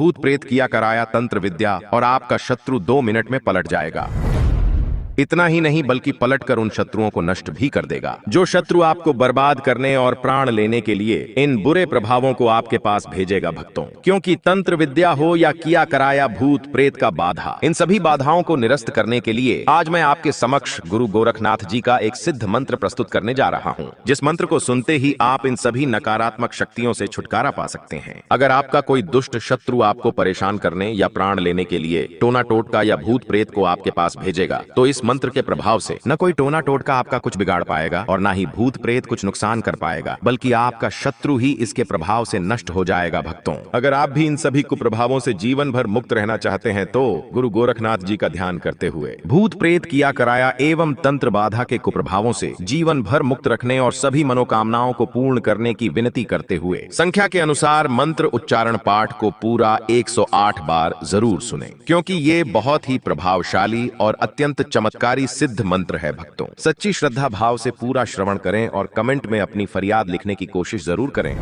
भूत प्रेत किया कराया तंत्र विद्या और आपका शत्रु 2 मिनट में पलट जाएगा। इतना ही नहीं बल्कि पलटकर उन शत्रुओं को नष्ट भी कर देगा। जो शत्रु आपको बर्बाद करने और प्राण लेने के लिए इन बुरे प्रभावों को आपके पास भेजेगा भक्तों, क्योंकि तंत्र विद्या हो या किया कराया भूत प्रेत का बाधा, इन सभी बाधाओं को निरस्त करने के लिए आज मैं आपके समक्ष गुरु गोरखनाथ जी का एक सिद्ध मंत्र प्रस्तुत करने जा रहा हूँ, जिस मंत्र को सुनते ही आप इन सभी नकारात्मक शक्तियों से छुटकारा पा सकते हैं। अगर आपका कोई दुष्ट शत्रु आपको परेशान करने या प्राण लेने के लिए टोना टोटका या भूत प्रेत को आपके पास भेजेगा, तो इस मंत्र के प्रभाव से न कोई टोना टोटका आपका कुछ बिगाड़ पाएगा और ना ही भूत प्रेत कुछ नुकसान कर पाएगा, बल्कि आपका शत्रु ही इसके प्रभाव से नष्ट हो जाएगा। भक्तों, अगर आप भी इन सभी कुप्रभावों से जीवन भर मुक्त रहना चाहते हैं तो गुरु गोरखनाथ जी का ध्यान करते हुए भूत प्रेत किया कराया एवं तंत्र बाधा के कुप्रभावों से जीवन भर मुक्त रखने और सभी मनोकामनाओं को पूर्ण करने की विनती करते हुए संख्या के अनुसार मंत्र उच्चारण पाठ को पूरा 108 बार जरूर सुने, क्योंकि ये बहुत ही प्रभावशाली और अत्यंत चमत्कारी सिद्ध मंत्र है। भक्तों, सच्ची श्रद्धा भाव से पूरा श्रवण करें और कमेंट में अपनी फरियाद लिखने की कोशिश जरूर करें।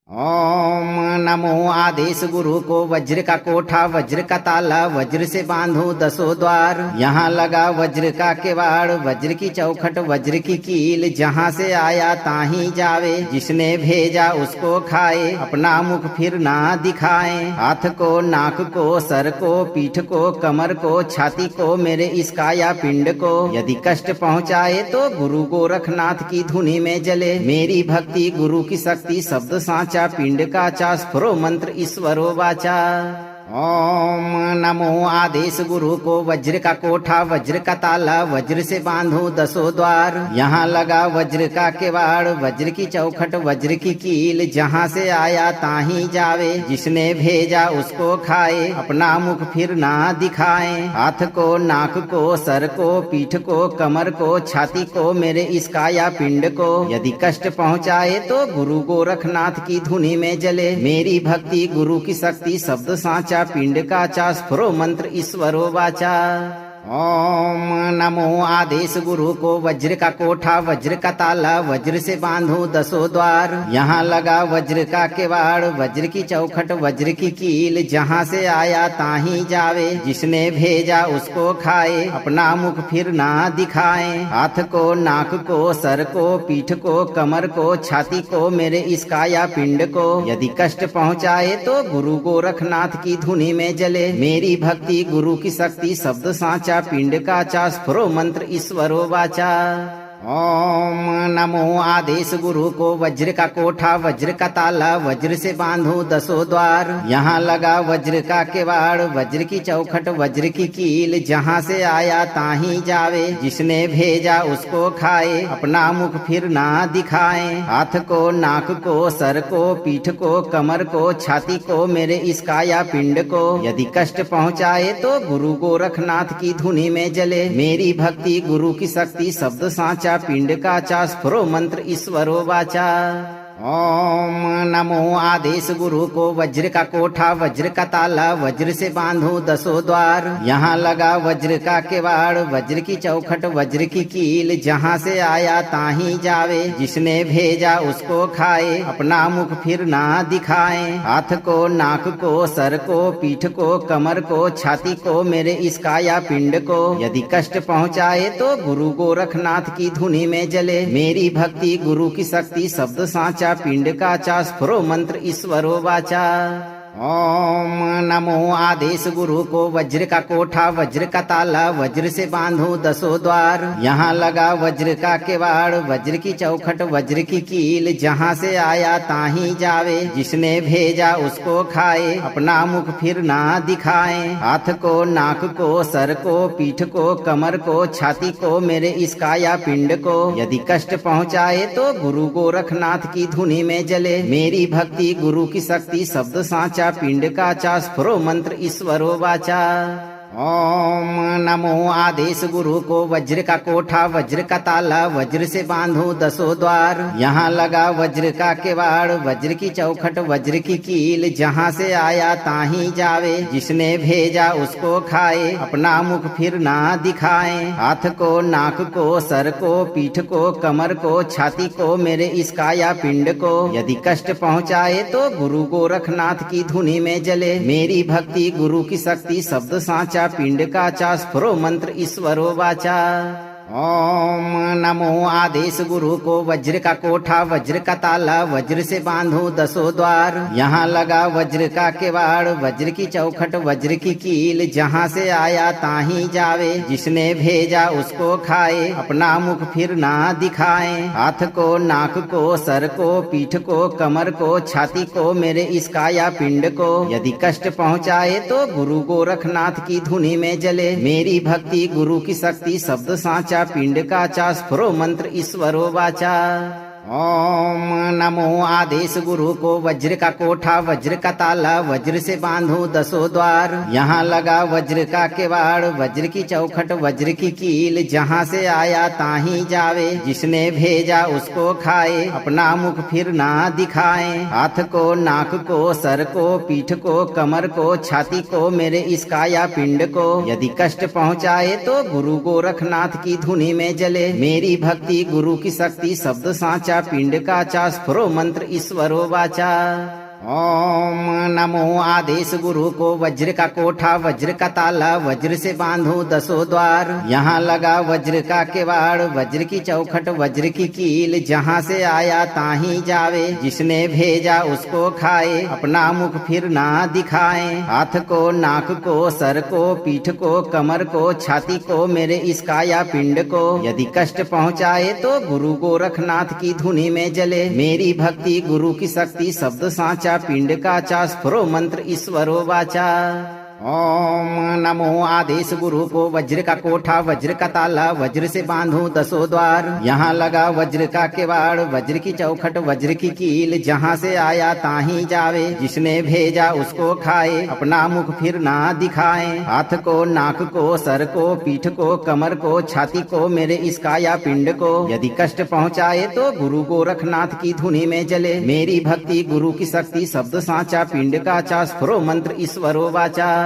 ओम नमो आदेश गुरु को वज्र का कोठा वज्र का ताला वज्र से बांधो 10 द्वार, यहाँ लगा वज्र का किवाड़ वज्र की चौखट वज्र की कील, जहाँ से आया ताही जावे जिसने भेजा उसको खाए, अपना मुख फिर ना दिखाए, हाथ को नाक को सर को पीठ को कमर को छाती को मेरे इस काया पिंड को, यदि कष्ट पहुँचाए तो गुरु गोरखनाथ की धुनी में जले, मेरी भक्ति गुरु की शक्ति शब्द साचा पिंड का चा स्फुरो मंत्र ईश्वरो वाचा। ओम नमो आदेश गुरु को वज्र का कोठा वज्र का ताला वज्र से बांधो 10 द्वार, यहाँ लगा वज्र का किवाड़ वज्र की चौखट वज्र की कील, जहाँ से आया ताही जावे जिसने भेजा उसको खाए, अपना मुख फिर ना दिखाए, हाथ को नाक को सर को पीठ को कमर को छाती को मेरे इस काया पिंड को, यदि कष्ट पहुँचाए तो गुरु गोरखनाथ की धुनी में जले, मेरी भक्ति गुरु की शक्ति शब्द साचा पिंड का चा स्फुरो मंत्र ईश्वरो वाचा। ओम नमो आदेश गुरु को वज्र का कोठा वज्र का ताला वज्र से बांधो 10 द्वार, यहाँ लगा वज्र का किवाड़ वज्र की चौखट वज्र की कील, जहाँ से आया ताही जावे जिसने भेजा उसको खाए, अपना मुख फिर ना दिखाए, हाथ को नाक को सर को पीठ को कमर को छाती को मेरे इस काया पिंड को, यदि कष्ट पहुँचाए तो गुरु गोरखनाथ की धुनी में जले, मेरी भक्ति गुरु की शक्ति शब्द साचा पिंड का चा स्फुरो मंत्र ईश्वरो वाचा। ओम नमो आदेश गुरु को वज्र का कोठा वज्र का ताला वज्र से बांधो 10 द्वार, यहाँ लगा वज्र का किवाड़ वज्र की चौखट वज्र की कील, जहाँ से आया ताही जावे जिसने भेजा उसको खाए, अपना मुख फिर ना दिखाए, हाथ को नाक को सर को पीठ को कमर को छाती को मेरे इस काया पिंड को, यदि कष्ट पहुँचाए तो गुरु गोरखनाथ की धुनी में जले, मेरी भक्ति गुरु की शक्ति शब्द साचा पिंड का चा स्फुरो मंत्र ईश्वरो वाचा। ओम नमो आदेश गुरु को वज्र का कोठा वज्र का ताला वज्र से बांधो 10 द्वार, यहाँ लगा वज्र का किवाड़ वज्र की चौखट वज्र की कील, जहाँ से आया ताही जावे जिसने भेजा उसको खाए, अपना मुख फिर ना दिखाए, हाथ को नाक को सर को पीठ को कमर को छाती को मेरे इस काया पिंड को, यदि कष्ट पहुँचाए तो गुरु गोरखनाथ की धुनी में जले, मेरी भक्ति गुरु की शक्ति शब्द साचा पिंड का चा स्फुरो मंत्र ईश्वरो वाचा। ओम नमो आदेश गुरु को वज्र का कोठा वज्र का ताला वज्र से बांधो 10 द्वार, यहाँ लगा वज्र का किवाड़ वज्र की चौखट वज्र की कील, जहाँ से आया ताही जावे जिसने भेजा उसको खाए, अपना मुख फिर ना दिखाए, हाथ को नाक को सर को पीठ को कमर को छाती को मेरे इस काया पिंड को, यदि कष्ट पहुँचाए तो गुरु गोरखनाथ की धुनी में जले, मेरी भक्ति गुरु की शक्ति शब्द साचा पिंड का चा स्फुरो मंत्र ईश्वरो वाचा। ओम नमो आदेश गुरु को वज्र का कोठा वज्र का ताला वज्र से बांधो दसों द्वार। यहाँ लगा वज्र का किवाड़ वज्र की चौखट वज्र की कील जहाँ से आया ताही जावे जिसने भेजा उसको खाए अपना मुख फिर ना दिखाए। हाथ को नाक को सर को पीठ को कमर को छाती को मेरे इस काया पिंड को यदि कष्ट पहुँचाए तो गुरु गोरखनाथ की धुनी में जले। मेरी भक्ति गुरु की शक्ति शब्द साचा पिंड का चा स्फुरो मंत्र ईश्वरो वाचा। ओम नमो आदेश गुरु को वज्र का कोठा वज्र का ताला वज्र से बांधो दसों द्वार। यहाँ लगा वज्र का किवाड़ वज्र की चौखट वज्र की कील जहाँ से आया ताही जावे जिसने भेजा उसको खाए अपना मुख फिर ना दिखाए। हाथ को नाक को सर को पीठ को कमर को छाती को मेरे इस काया पिंड को यदि कष्ट पहुँचाए तो गुरु गोरखनाथ की धुनी में जले। मेरी भक्ति गुरु की शक्ति शब्द साचा पिंड का चा स्फुरो मंत्र ईश्वरो वाचा। ओम नमो आदेश गुरु को वज्र का कोठा वज्र का ताला वज्र से बांधो दसों द्वार। यहाँ लगा वज्र का किवाड़ वज्र की चौखट वज्र की कील जहाँ से आया ताही जावे जिसने भेजा उसको खाए अपना मुख फिर ना दिखाए। हाथ को नाक को सर को पीठ को कमर को छाती को मेरे इस काया पिंड को यदि कष्ट पहुँचाए तो गुरु गोरखनाथ की धुनी में जले। मेरी भक्ति गुरु की शक्ति शब्द साचा पिंड का चा स्फुरो मंत्र ईश्वरो वाचा। ओम नमो आदेश गुरु को वज्र का कोठा वज्र का ताला वज्र से बांधो दसों द्वार। यहाँ लगा वज्र का किवाड़ वज्र की चौखट वज्र की कील जहाँ से आया ताही जावे जिसने भेजा उसको खाए अपना मुख फिर ना दिखाए। हाथ को नाक को सर को पीठ को कमर को छाती को मेरे इस काया पिंड को यदि कष्ट पहुँचाए तो गुरु गोरखनाथ की धुनी में जले। मेरी भक्ति गुरु की शक्ति शब्द साचा पिंड का चा स्फुरो मंत्र ईश्वरो वाचा। ओम नमो आदेश गुरु को वज्र का कोठा वज्र का ताला वज्र से बांधो दसों द्वार। यहाँ लगा वज्र का किवाड़ वज्र की चौखट वज्र की कील जहाँ से आया ताही जावे जिसने भेजा उसको खाए अपना मुख फिर ना दिखाए। हाथ को नाक को सर को पीठ को कमर को छाती को मेरे इस काया पिंड को यदि कष्ट पहुँचाए तो गुरु गोरखनाथ की धुनी में जले। मेरी भक्ति गुरु की शक्ति शब्द साचा पिंड का चा स्फुरो मंत्र ईश्वरो वाचा।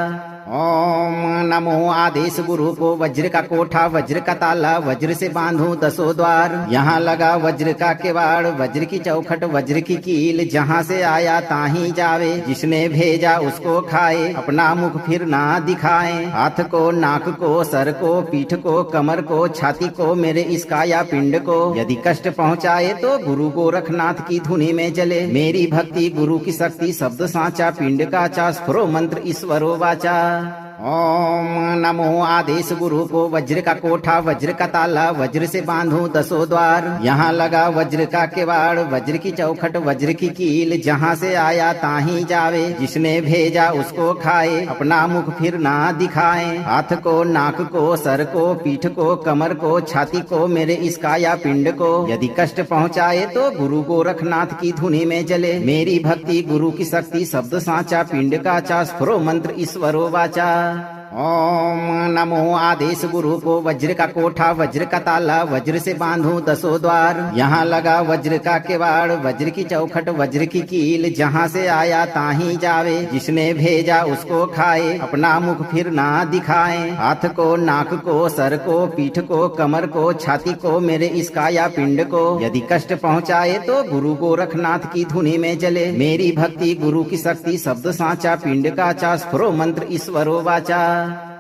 ओम नमो आदेश गुरु को वज्र का कोठा वज्र का ताला वज्र से बांधो दसों द्वार। यहाँ लगा वज्र का किवाड़ वज्र की चौखट वज्र की कील जहाँ से आया ताही जावे जिसने भेजा उसको खाए अपना मुख फिर ना दिखाए। हाथ को नाक को सर को पीठ को कमर को छाती को मेरे इस काया पिंड को यदि कष्ट पहुँचाए तो गुरु गोरखनाथ की धुनी में जले। मेरी भक्ति गुरु की शक्ति शब्द साचा पिंड का चा स्फुरो मंत्र ईश्वरो वाचा। ओम नमो आदेश गुरु को वज्र का कोठा वज्र का ताला वज्र से बांधो दसों द्वार। यहाँ लगा वज्र का किवाड़ वज्र की चौखट वज्र की कील जहाँ से आया ताही जावे जिसने भेजा उसको खाए अपना मुख फिर ना दिखाए। हाथ को नाक को सर को पीठ को कमर को छाती को मेरे इस काया पिंड को यदि कष्ट पहुँचाए तो गुरु गोरखनाथ की धुनी में जले। मेरी भक्ति गुरु की शक्ति शब्द साचा पिंड का चा स्फुरो मंत्र ईश्वरो वाचा। ओम नमो आदेश गुरु को वज्र का कोठा वज्र का ताला वज्र से बांधो दसों द्वार। यहाँ लगा वज्र का किवाड़ वज्र की चौखट वज्र की कील जहाँ से आया ताही जावे जिसने भेजा उसको खाए अपना मुख फिर ना दिखाए। हाथ को नाक को सर को पीठ को कमर को छाती को मेरे इस काया पिंड को यदि कष्ट पहुँचाए तो गुरु गोरखनाथ की धुनी में जले। मेरी भक्ति गुरु की शक्ति शब्द साचा पिंड का चा स्फुरो मंत्र ईश्वरो वाचा।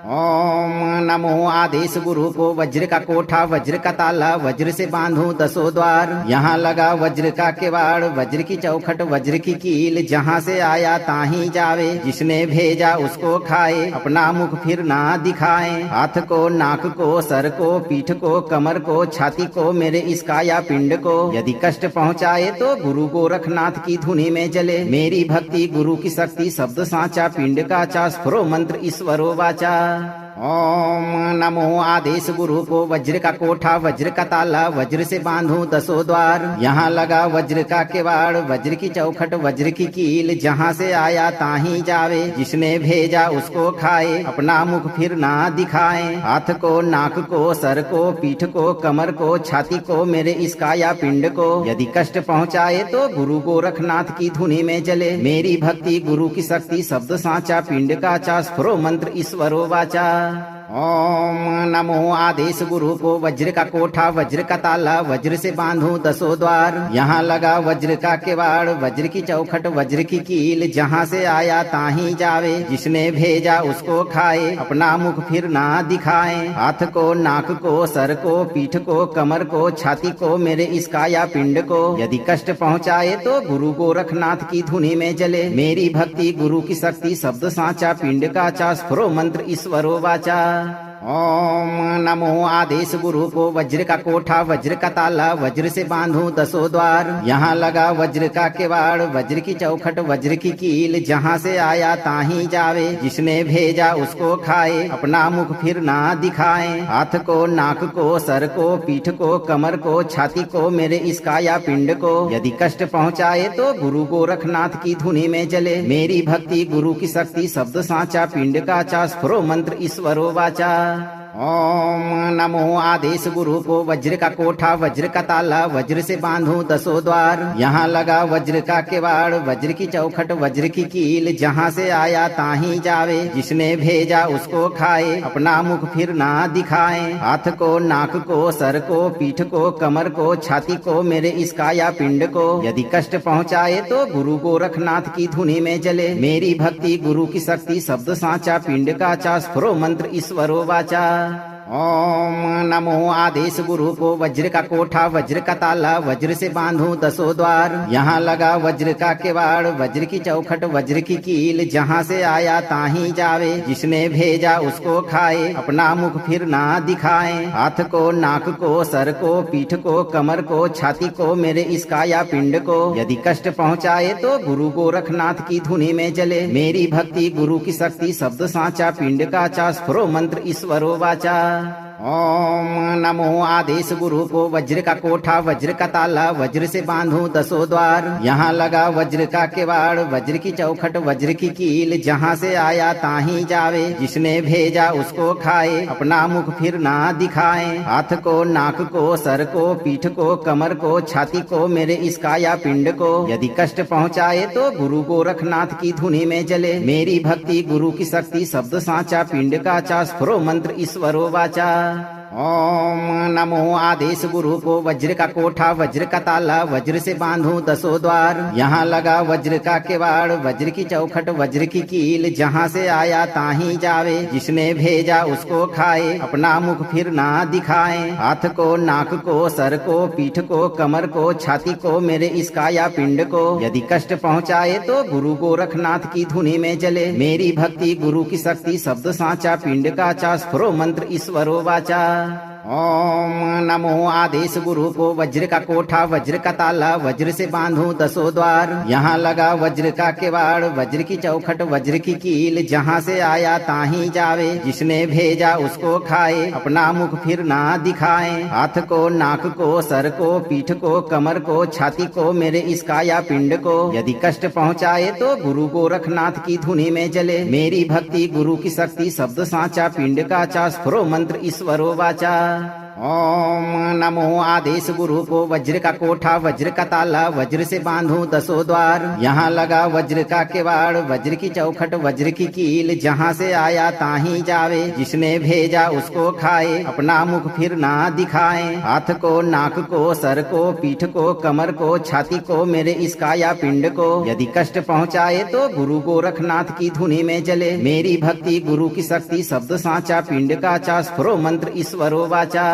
ओम नमो आदेश गुरु को वज्र का कोठा वज्र का ताला वज्र से बांधो दसों द्वार। यहाँ लगा वज्र का किवाड़ वज्र की चौखट वज्र की कील जहाँ से आया ताही जावे जिसने भेजा उसको खाए अपना मुख फिर ना दिखाए। हाथ को नाक को सर को पीठ को कमर को छाती को मेरे इस काया पिंड को यदि कष्ट पहुँचाए तो गुरु गोरखनाथ की धुनी में जले। मेरी भक्ति गुरु की शक्ति शब्द साचा पिंड का चा स्फुरो मंत्र ईश्वरो वाचा। ओम नमो आदेश गुरु को वज्र का कोठा वज्र का ताला वज्र से बांधूं दसों द्वार। यहाँ लगा वज्र का किवाड़ वज्र की चौखट वज्र की कील, जहाँ से आया ताहीं जावे, जिसने भेजा उसको खाए, अपना मुख फिर ना दिखाए। हाथ को, नाक को, सर को, पीठ को, कमर को, छाती को, मेरे इस काया पिंड को यदि कष्ट पहुँचाए तो गुरु गोरखनाथ की धुनी में जले। मेरी भक्ति गुरु की शक्ति शब्द साचा, पिंड का चा स्फुरो मंत्र ईश्वरो वाचा। ओम नमो आदेश गुरु को वज्र का कोठा वज्र का ताला वज्र से बांधूं दसों द्वार। यहाँ लगा वज्र का किवाड़ वज्र की चौखट वज्र की कील, जहाँ से आया ताहीं जावे, जिसने भेजा उसको खाए, अपना मुख फिर ना दिखाए। हाथ को, नाक को, सर को, पीठ को, कमर को, छाती को, मेरे इस काया पिंड को यदि कष्ट पहुँचाए तो गुरु गोरखनाथ की धुनी में जले। मेरी भक्ति गुरु की शक्ति शब्द साचा, पिंड का चा स्फुरो मंत्र ईश्वरो वाचा। ओम नमो आदेश गुरु को वज्र का कोठा वज्र का ताला वज्र से बांधूं दसों द्वार। यहाँ लगा वज्र का किवाड़ वज्र की चौखट वज्र की कील, जहाँ से आया ताहीं जावे, जिसने भेजा उसको खाए, अपना मुख फिर ना दिखाए। हाथ को, नाक को, सर को, पीठ को, कमर को, छाती को, मेरे इस काया पिंड को यदि कष्ट पहुँचाए तो गुरु गोरखनाथ की धुनी में जले। मेरी भक्ति गुरु की शक्ति शब्द साचा, पिंड का चा स्फुरो मंत्र ईश्वरो वाचा। ओम नमो आदेश गुरु को वज्र का कोठा वज्र का ताला वज्र से बांधूं दसों द्वार। यहाँ लगा वज्र का किवाड़ वज्र की चौखट वज्र की कील, जहाँ से आया ताहीं जावे, जिसने भेजा उसको खाए, अपना मुख फिर ना दिखाए। हाथ को, नाक को, सर को, पीठ को, कमर को, छाती को, मेरे इस काया पिंड को यदि कष्ट पहुँचाए तो गुरु गोरखनाथ की धुनी में जले। मेरी भक्ति गुरु की शक्ति शब्द साचा, पिंड का चा स्फुरो मंत्र ईश्वरो वाचा। ओम नमो आदेश गुरु को वज्र का कोठा वज्र का ताला वज्र से बांधूं दसों द्वार। यहाँ लगा वज्र का किवाड़ वज्र की चौखट वज्र की कील, जहाँ से आया ताहीं जावे, जिसने भेजा उसको खाए, अपना मुख फिर ना दिखाए। हाथ को, नाक को, सर को, पीठ को, कमर को, छाती को, मेरे इस काया पिंड को यदि कष्ट पहुँचाए तो गुरु गोरखनाथ की धुनी में जले। मेरी भक्ति गुरु की शक्ति शब्द साचा, पिंड का चा स्फुरो मंत्र ईश्वरो वाचा। ओम नमो आदेश गुरु को वज्र का कोठा वज्र का ताला वज्र से बांधूं दसों द्वार। यहाँ लगा वज्र का किवाड़ वज्र की चौखट वज्र की कील, जहाँ से आया ताहीं जावे, जिसने भेजा उसको खाए, अपना मुख फिर ना दिखाए। हाथ को, नाक को, सर को, पीठ को, कमर को, छाती को, मेरे इस काया पिंड को यदि कष्ट पहुँचाए तो गुरु गोरखनाथ की धुनी में जले। मेरी भक्ति गुरु की शक्ति शब्द साचा, पिंड का चा स्फुरो मंत्र ईश्वरो वाचा। ओम नमो आदेश गुरु को वज्र का कोठा वज्र का ताला वज्र से बांधूं दसों द्वार। यहाँ लगा वज्र का किवाड़ वज्र की चौखट वज्र की कील, जहाँ से आया ताहीं जावे, जिसने भेजा उसको खाए, अपना मुख फिर ना दिखाए। हाथ को, नाक को, सर को, पीठ को, कमर को, छाती को, मेरे इस काया पिंड को यदि कष्ट पहुँचाए तो गुरु गोरखनाथ की धुनी में जले। मेरी भक्ति गुरु की शक्ति शब्द साचा, पिंड का चा स्फुरो मंत्र ईश्वरो वाचा। ओम नमो आदेश गुरु को वज्र का कोठा वज्र का ताला वज्र से बांधूं दसों द्वार। यहाँ लगा वज्र का किवाड़ वज्र की चौखट वज्र की कील, जहाँ से आया ताहीं जावे, जिसने भेजा उसको खाए, अपना मुख फिर ना दिखाए। हाथ को, नाक को, सर को, पीठ को, कमर को, छाती को, मेरे इस काया पिंड को यदि कष्ट पहुँचाए तो गुरु गोरखनाथ की धुनी में जले। मेरी भक्ति गुरु की शक्ति शब्द साचा, पिंड का चा स्फुरो मंत्र ईश्वरो वाचा। ओम नमो आदेश गुरु को वज्र का कोठा वज्र का ताला वज्र से बांधूं दसों द्वार। यहाँ लगा वज्र का किवाड़ वज्र की चौखट वज्र की कील, जहाँ से आया ताहीं जावे, जिसने भेजा उसको खाए, अपना मुख फिर ना दिखाए। हाथ को, नाक को, सर को, पीठ को, कमर को, छाती को, मेरे इस काया पिंड को यदि कष्ट पहुँचाए तो गुरु गोरखनाथ की धुनी में जले। मेरी भक्ति गुरु की शक्ति शब्द साचा, पिंड का चा स्फुरो मंत्र ईश्वरो वाचा।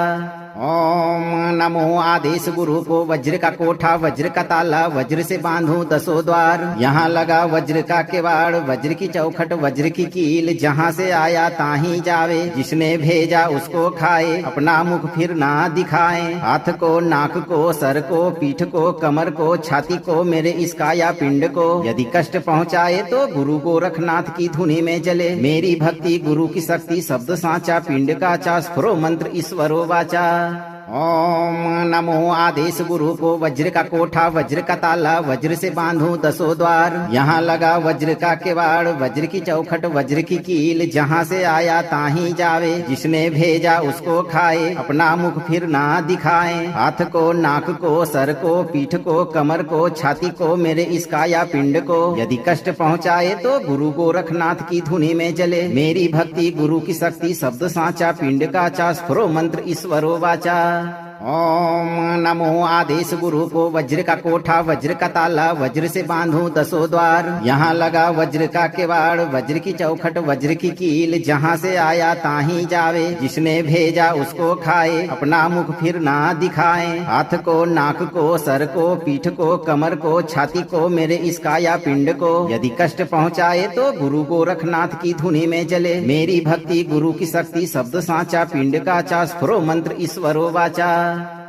ओम नमो आदेश गुरु को वज्र का कोठा वज्र का ताला वज्र से बांधूं दसों द्वार। यहाँ लगा वज्र का किवाड़ वज्र की चौखट वज्र की कील जहाँ से आया ताहीं जावे जिसने भेजा उसको खाए अपना मुख फिर ना दिखाए। हाथ को नाक को सर को पीठ को कमर को छाती को मेरे इस काया पिंड को यदि कष्ट पहुँचाए तो गुरु गोरखनाथ की धुनी में जले। मेरी भक्ति गुरु की शक्ति शब्द साचा पिंड का चा स्फुरो मंत्र ईश्वरो वाचा। ओम नमो आदेश गुरु को वज्र का कोठा वज्र का ताला वज्र से बांधूं दसों द्वार। यहाँ लगा वज्र का किवाड़ वज्र की चौखट वज्र की कील जहाँ से आया ताहीं जावे जिसने भेजा उसको खाए अपना मुख फिर ना दिखाए। हाथ को नाक को सर को पीठ को कमर को छाती को मेरे इस काया पिंड को यदि कष्ट पहुँचाए तो गुरु गोरखनाथ की धुनी में जले। मेरी भक्ति गुरु की शक्ति शब्द साचा पिंड का चा स्फुरो मंत्र ईश्वरो वाचा। ओम नमो आदेश गुरु को वज्र का कोठा वज्र का ताला वज्र से बांधूं दसों द्वार। यहाँ लगा वज्र का किवाड़ वज्र की चौखट वज्र की कील जहाँ से आया ताहीं जावे जिसने भेजा उसको खाए अपना मुख फिर ना दिखाए। हाथ को नाक को सर को पीठ को कमर को छाती को मेरे इस काया पिंड को यदि कष्ट पहुँचाए तो गुरु गोरखनाथ की धुनी में जले। मेरी भक्ति गुरु की शक्ति शब्द साचा पिंड का चा स्फुरो मंत्र ईश्वरो वाचा।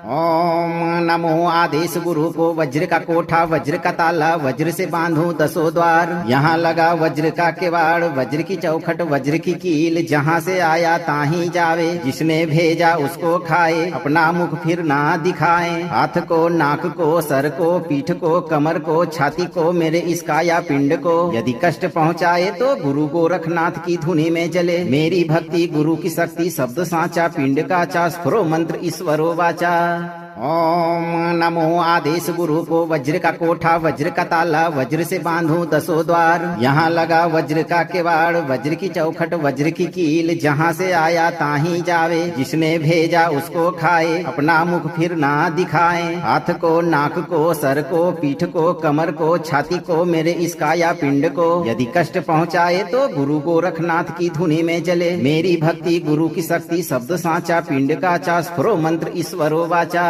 ओम नमो आदेश गुरु को वज्र का कोठा वज्र का ताला वज्र से बांधूं दसों द्वार। यहाँ लगा वज्र का किवाड़ वज्र की चौखट वज्र की कील जहाँ से आया ताहीं जावे जिसने भेजा उसको खाए अपना मुख फिर ना दिखाए। हाथ को नाक को सर को पीठ को कमर को छाती को मेरे इस काया पिंड को यदि कष्ट पहुँचाए तो गुरु गोरखनाथ की धुनी में जले। मेरी भक्ति गुरु की शक्ति शब्द साचा पिंड का चा स्फुरो मंत्र ईश्वरो वाचा। ओम नमो आदेश गुरु को वज्र का कोठा वज्र का ताला वज्र से बांधूं दसों द्वार। यहाँ लगा वज्र का किवाड़ वज्र की चौखट वज्र की कील जहाँ से आया ताहीं जावे जिसने भेजा उसको खाए अपना मुख फिर ना दिखाए। हाथ को नाक को सर को पीठ को कमर को छाती को मेरे इस काया पिंड को यदि कष्ट पहुँचाए तो गुरु गोरखनाथ की धुनी में जले। मेरी भक्ति गुरु की शक्ति शब्द साचा पिंड का चा स्फुरो मंत्र ईश्वरो वाचा।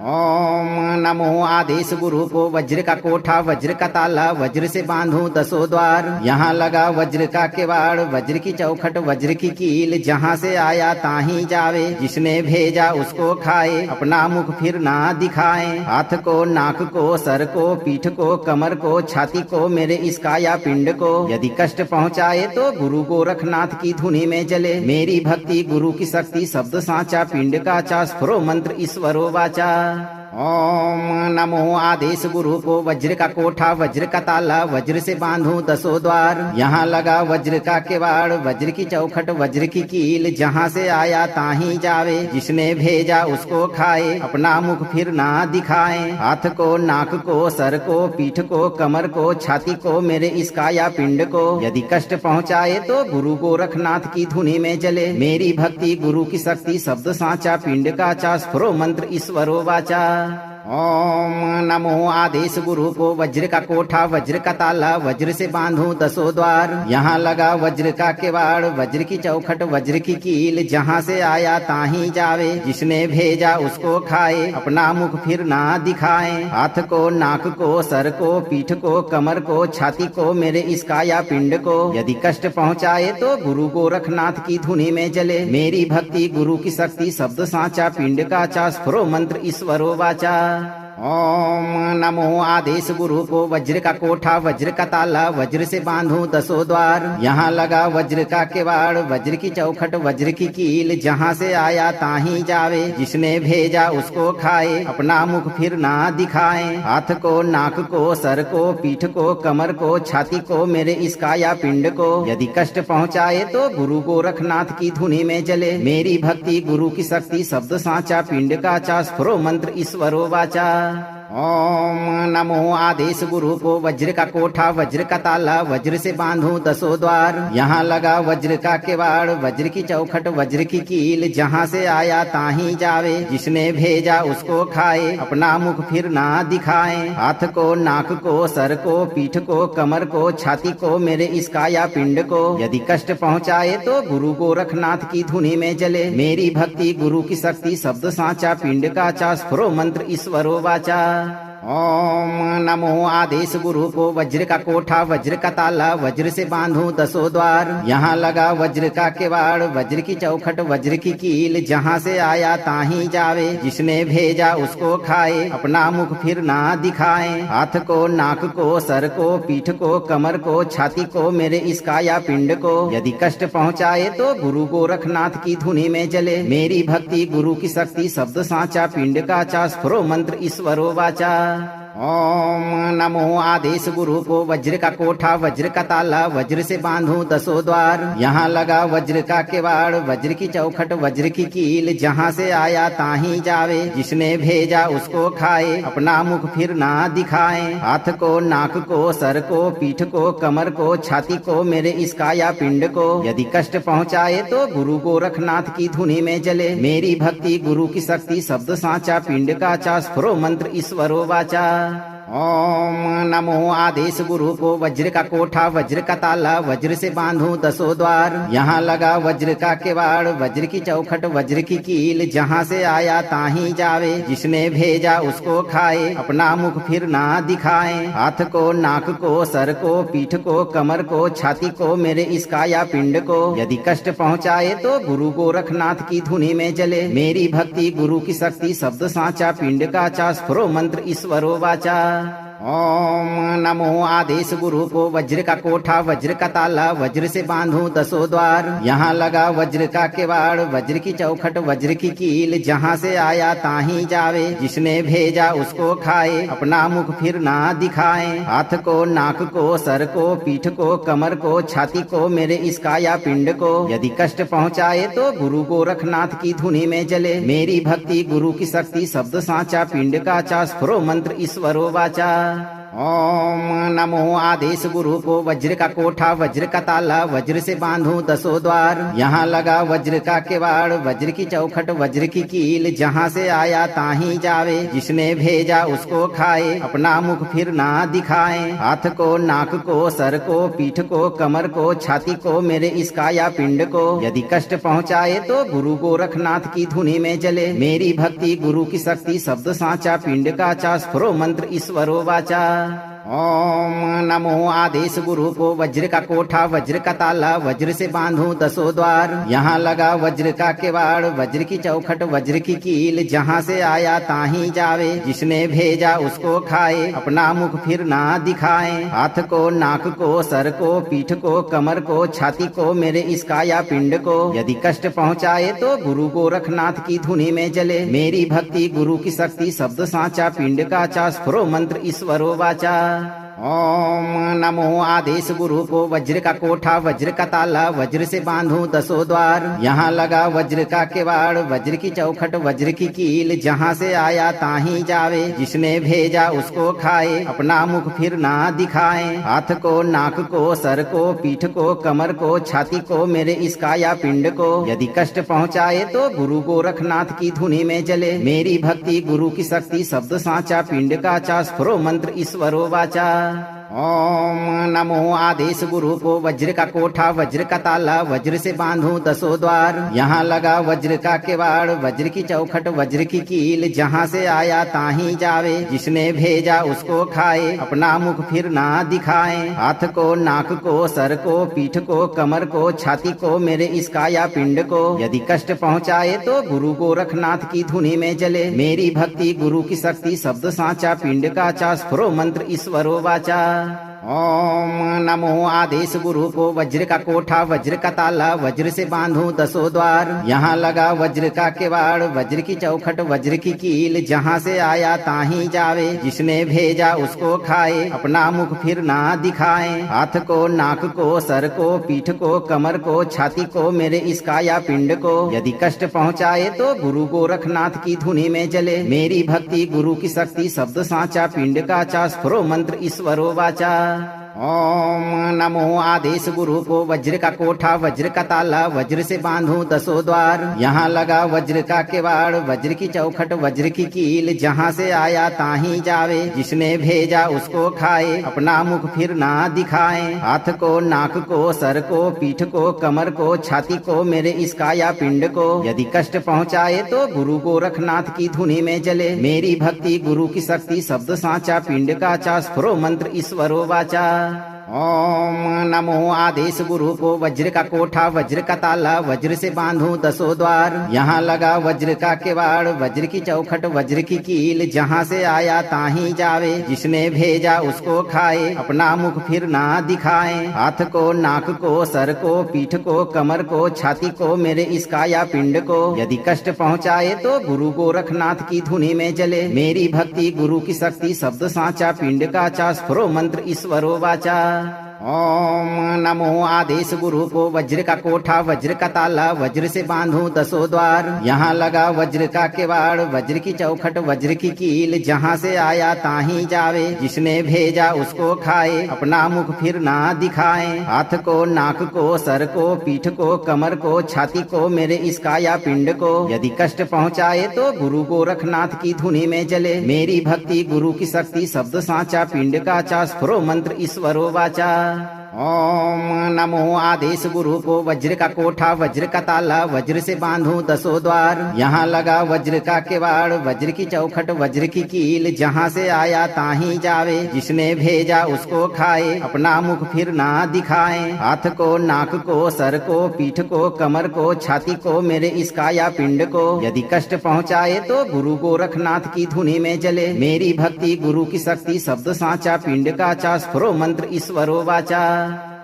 ओम नमो आदेश गुरु को वज्र का कोठा वज्र का ताला वज्र से बांधूं दसों द्वार। यहाँ लगा वज्र का किवाड़ वज्र की चौखट वज्र की कील जहाँ से आया ताहीं जावे जिसने भेजा उसको खाए अपना मुख फिर ना दिखाए। हाथ को नाक को सर को पीठ को कमर को छाती को मेरे इस काया पिंड को यदि कष्ट पहुँचाए तो गुरु गोरखनाथ की धुनी में जले। मेरी भक्ति गुरु की शक्ति शब्द साचा पिंड का चा स्फुरो मंत्र ईश्वरो वाचा। ओम नमो आदेश गुरु को वज्र का कोठा वज्र का ताला वज्र से बांधूं दसों द्वार। यहाँ लगा वज्र का किवाड़ वज्र की चौखट वज्र की कील जहाँ से आया ताहीं जावे जिसने भेजा उसको खाए अपना मुख फिर ना दिखाए। हाथ को नाक को सर को पीठ को कमर को छाती को मेरे इस काया पिंड को यदि कष्ट पहुँचाए तो गुरु गोरखनाथ की धुनी में जले। मेरी भक्ति गुरु की शक्ति शब्द साचा पिंड का चा स्फुरो मंत्र ईश्वरो वाचा। ओम नमो आदेश गुरु को वज्र का कोठा वज्र का ताला वज्र से बांधूं दसों द्वार। यहाँ लगा वज्र का किवाड़ वज्र की चौखट वज्र की कील जहाँ से आया ताहीं जावे जिसने भेजा उसको खाए अपना मुख फिर ना दिखाए। हाथ को नाक को सर को पीठ को कमर को छाती को मेरे इस काया पिंड को यदि कष्ट पहुँचाए तो गुरु गोरखनाथ की धुनी में जले। मेरी भक्ति गुरु की शक्ति शब्द साचा पिंड का चा स्फुरो मंत्र ईश्वरो वाचा। ओम नमो आदेश गुरु को वज्र का कोठा वज्र का ताला वज्र से बांधूं दसों द्वार। यहाँ लगा वज्र का किवाड़ वज्र की चौखट वज्र की कील जहाँ से आया ताहीं जावे जिसने भेजा उसको खाए अपना मुख फिर ना दिखाए। हाथ को नाक को सर को पीठ को कमर को छाती को मेरे इस काया पिंड को यदि कष्ट पहुँचाए तो गुरु गोरखनाथ की धुनी में जले। मेरी भक्ति गुरु की शक्ति शब्द साचा पिंड का चा स्फुरो मंत्र ईश्वरो वाचा। ओम नमो आदेश गुरु को वज्र का कोठा वज्र का ताला वज्र से बांधूं दसों द्वार। यहाँ लगा वज्र का किवाड़ वज्र की चौखट वज्र की कील जहाँ से आया ताहीं जावे जिसने भेजा उसको खाए अपना मुख फिर ना दिखाए। हाथ को नाक को सर को पीठ को कमर को छाती को मेरे इस काया पिंड को यदि कष्ट पहुँचाए तो गुरु गोरखनाथ की धुनी में जले। मेरी भक्ति गुरु की शक्ति शब्द साचा पिंड का चा स्फुरो मंत्र ईश्वरो वाचा। ओम नमो आदेश गुरु को वज्र का कोठा वज्र का ताला वज्र से बांधूं दसों द्वार। यहाँ लगा वज्र का किवाड़ वज्र की चौखट वज्र की कील जहाँ से आया ताहीं जावे जिसने भेजा उसको खाए अपना मुख फिर ना दिखाए। हाथ को नाक को सर को पीठ को कमर को छाती को मेरे इस काया पिंड को यदि कष्ट पहुँचाए तो गुरु गोरखनाथ की धुनी में जले। मेरी भक्ति गुरु की शक्ति शब्द साचा पिंड का चा स्फुरो मंत्र ईश्वरो वाचा। ओम नमो आदेश गुरु को वज्र का कोठा वज्र का ताला वज्र से बांधूं दसों द्वार। यहाँ लगा वज्र का किवाड़ वज्र की चौखट वज्र की कील जहाँ से आया ताहीं जावे जिसने भेजा उसको खाए अपना मुख फिर ना दिखाए। हाथ को नाक को सर को पीठ को कमर को छाती को मेरे इस काया पिंड को यदि कष्ट पहुँचाए तो गुरु गोरखनाथ की धुनी में जले। मेरी भक्ति गुरु की शक्ति शब्द साचा पिंड का चा स्फुरो मंत्र ईश्वरो वाचा। ओम नमो आदेश गुरु को वज्र का कोठा वज्र का ताला वज्र से बांधूं दसों द्वार। यहाँ लगा वज्र का किवाड़ वज्र की चौखट वज्र की कील जहाँ से आया ताहीं जावे जिसने भेजा उसको खाए अपना मुख फिर ना दिखाए। हाथ को नाक को सर को पीठ को कमर को छाती को मेरे इस काया पिंड को यदि कष्ट पहुँचाए तो गुरु गोरखनाथ की धुनी में जले। मेरी भक्ति गुरु की शक्ति शब्द साचा पिंड का चा स्फुरो मंत्र ईश्वरो वाचा। ओम नमो आदेश गुरु को वज्र का कोठा वज्र का ताला वज्र से बांधूं दसों द्वार। यहाँ लगा वज्र का किवाड़ वज्र की चौखट वज्र की कील जहाँ से आया ताहीं जावे जिसने भेजा उसको खाए अपना मुख फिर ना दिखाए। हाथ को नाक को सर को पीठ को कमर को छाती को मेरे इस काया पिंड को यदि कष्ट पहुँचाए तो गुरु गोरखनाथ की धुनी में जले। मेरी भक्ति गुरु की शक्ति शब्द साचा पिंड का चा स्फुरो मंत्र ईश्वरो वाचा। ओम नमो आदेश गुरु को वज्र का कोठा वज्र का ताला वज्र से बांधूं दसों द्वार। यहाँ लगा वज्र का किवाड़ वज्र की चौखट वज्र की कील जहाँ से आया ताहीं जावे जिसने भेजा उसको खाए अपना मुख फिर ना दिखाए। हाथ को नाक को सर को पीठ को कमर को छाती को मेरे इस काया पिंड को यदि कष्ट पहुँचाए तो गुरु गोरखनाथ की धुनी में जले। मेरी भक्ति गुरु की शक्ति शब्द साचा पिंड का चा स्फुरो मंत्र ईश्वरो वाचा। ओम नमो आदेश गुरु को वज्र का कोठा वज्र का ताला वज्र से बांधूं दसों द्वार। यहाँ लगा वज्र का किवाड़ वज्र की चौखट वज्र की कील जहाँ से आया ताहीं जावे जिसने भेजा उसको खाए अपना मुख फिर ना दिखाए। हाथ को नाक को सर को पीठ को कमर को छाती को मेरे इस काया पिंड को यदि कष्ट पहुँचाए तो गुरु गोरखनाथ की धुनी में जले। मेरी भक्ति गुरु की शक्ति शब्द साचा पिंड का चा स्फुरो मंत्र ईश्वरो वाचा। ओम नमो आदेश गुरु को वज्र का कोठा वज्र का ताला वज्र से बांधूं दसों द्वार। यहाँ लगा वज्र का किवाड़ वज्र की चौखट वज्र की कील जहाँ से आया ताहीं जावे जिसने भेजा उसको खाए अपना मुख फिर ना दिखाए। हाथ को नाक को सर को पीठ को कमर को छाती को मेरे इस काया पिंड को यदि कष्ट पहुँचाए तो गुरु गोरखनाथ की धुनी में जले। मेरी भक्ति गुरु की शक्ति शब्द साचा पिंड का चा स्फुरो मंत्र ईश्वरो वाचा। ओम नमो आदेश गुरु को वज्र का कोठा वज्र का ताला वज्र से बांधूं दसों द्वार। यहाँ लगा वज्र का किवाड़ वज्र की चौखट वज्र की कील जहाँ से आया ताहीं जावे जिसने भेजा उसको खाए अपना मुख फिर ना दिखाए। हाथ को नाक को सर को पीठ को कमर को छाती को मेरे इस काया पिंड को यदि कष्ट पहुँचाए तो गुरु गोरखनाथ की धुनी में जले। मेरी भक्ति गुरु की शक्ति शब्द साचा पिंड का चा स्फुरो मंत्र ईश्वरो वाचा। ओम नमो आदेश गुरु को वज्र का कोठा वज्र का ताला वज्र से बांधूं दसों द्वार। यहाँ लगा वज्र का किवाड़ वज्र की चौखट वज्र की कील जहाँ से आया ताहीं जावे जिसने भेजा उसको खाए अपना मुख फिर ना दिखाए। हाथ को नाक को सर को पीठ को कमर को छाती को मेरे इस काया पिंड को यदि कष्ट पहुँचाए तो गुरु गोरखनाथ की धुनी में जले। मेरी भक्ति गुरु की शक्ति शब्द साचा पिंड का चा स्फुरो मंत्र ईश्वरो वाचा। ओम नमो आदेश गुरु को वज्र का कोठा वज्र का ताला वज्र से बांधूं दसों द्वार। यहाँ लगा वज्र का किवाड़ वज्र की चौखट वज्र की कील जहाँ से आया ताहीं जावे जिसने भेजा उसको खाए अपना मुख फिर ना दिखाए। हाथ को नाक को सर को पीठ को कमर को छाती को मेरे इस काया पिंड को यदि कष्ट पहुँचाए तो गुरु गोरखनाथ की धुनी में जले। मेरी भक्ति गुरु की शक्ति शब्द साचा पिंड का चा स्फुरो मंत्र ईश्वरो वाचा। ओम नमो आदेश गुरु को वज्र का कोठा वज्र का ताला वज्र से बांधूं दसों द्वार। यहाँ लगा वज्र का किवाड़ वज्र की चौखट वज्र की कील जहाँ से आया ताहीं जावे जिसने भेजा उसको खाए अपना मुख फिर ना दिखाए। हाथ को नाक को सर को पीठ को कमर को छाती को मेरे इस काया पिंड को यदि कष्ट पहुँचाए तो गुरु गोरखनाथ की धुनी में जले। मेरी भक्ति गुरु की शक्ति शब्द साचा पिंड का चा स्फुरो मंत्र ईश्वरो वाचा। ओम नमो आदेश गुरु को वज्र का कोठा वज्र का ताला वज्र से बांधूं दसों द्वार। यहाँ लगा वज्र का किवाड़ वज्र की चौखट वज्र की कील जहाँ से आया ताहीं जावे जिसने भेजा उसको खाए अपना मुख फिर ना दिखाए। हाथ को नाक को सर को पीठ को कमर को छाती को मेरे इस काया पिंड को यदि कष्ट पहुँचाए तो गुरु गोरखनाथ की धुनी में जले। मेरी भक्ति गुरु की शक्ति शब्द साचा पिंड का चा स्फुरो मंत्र ईश्वरो वाचा। ओम नमो आदेश गुरु को वज्र का कोठा वज्र का ताला वज्र से बांधूं दसों द्वार। यहाँ लगा वज्र का किवाड़ वज्र की चौखट वज्र की कील जहाँ से आया ताहीं जावे जिसने भेजा उसको खाए अपना मुख फिर ना दिखाए। हाथ को नाक को सर को पीठ को कमर को छाती को मेरे इस काया पिंड को यदि कष्ट पहुँचाए तो गुरु गोरखनाथ की धुनी में जले। मेरी भक्ति गुरु की शक्ति शब्द साचा पिंड का चा स्फुरो मंत्र ईश्वरो वाचा।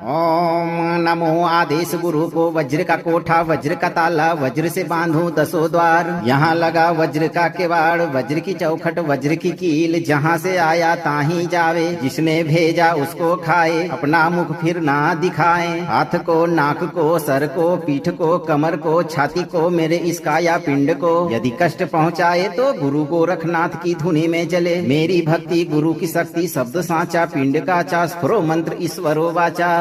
ओम नमो आदेश गुरु को वज्र का कोठा वज्र का ताला वज्र से बांधूं दसों द्वार। यहाँ लगा वज्र का किवाड़ वज्र की चौखट वज्र की कील जहाँ से आया ताहीं जावे जिसने भेजा उसको खाए अपना मुख फिर ना दिखाए। हाथ को नाक को सर को पीठ को कमर को छाती को मेरे इस काया पिंड को यदि कष्ट पहुँचाए तो गुरु गोरखनाथ की धुनी में जले। मेरी भक्ति गुरु की शक्ति शब्द साचा पिंड का चा स्फुरो मंत्र ईश्वरो वाचा।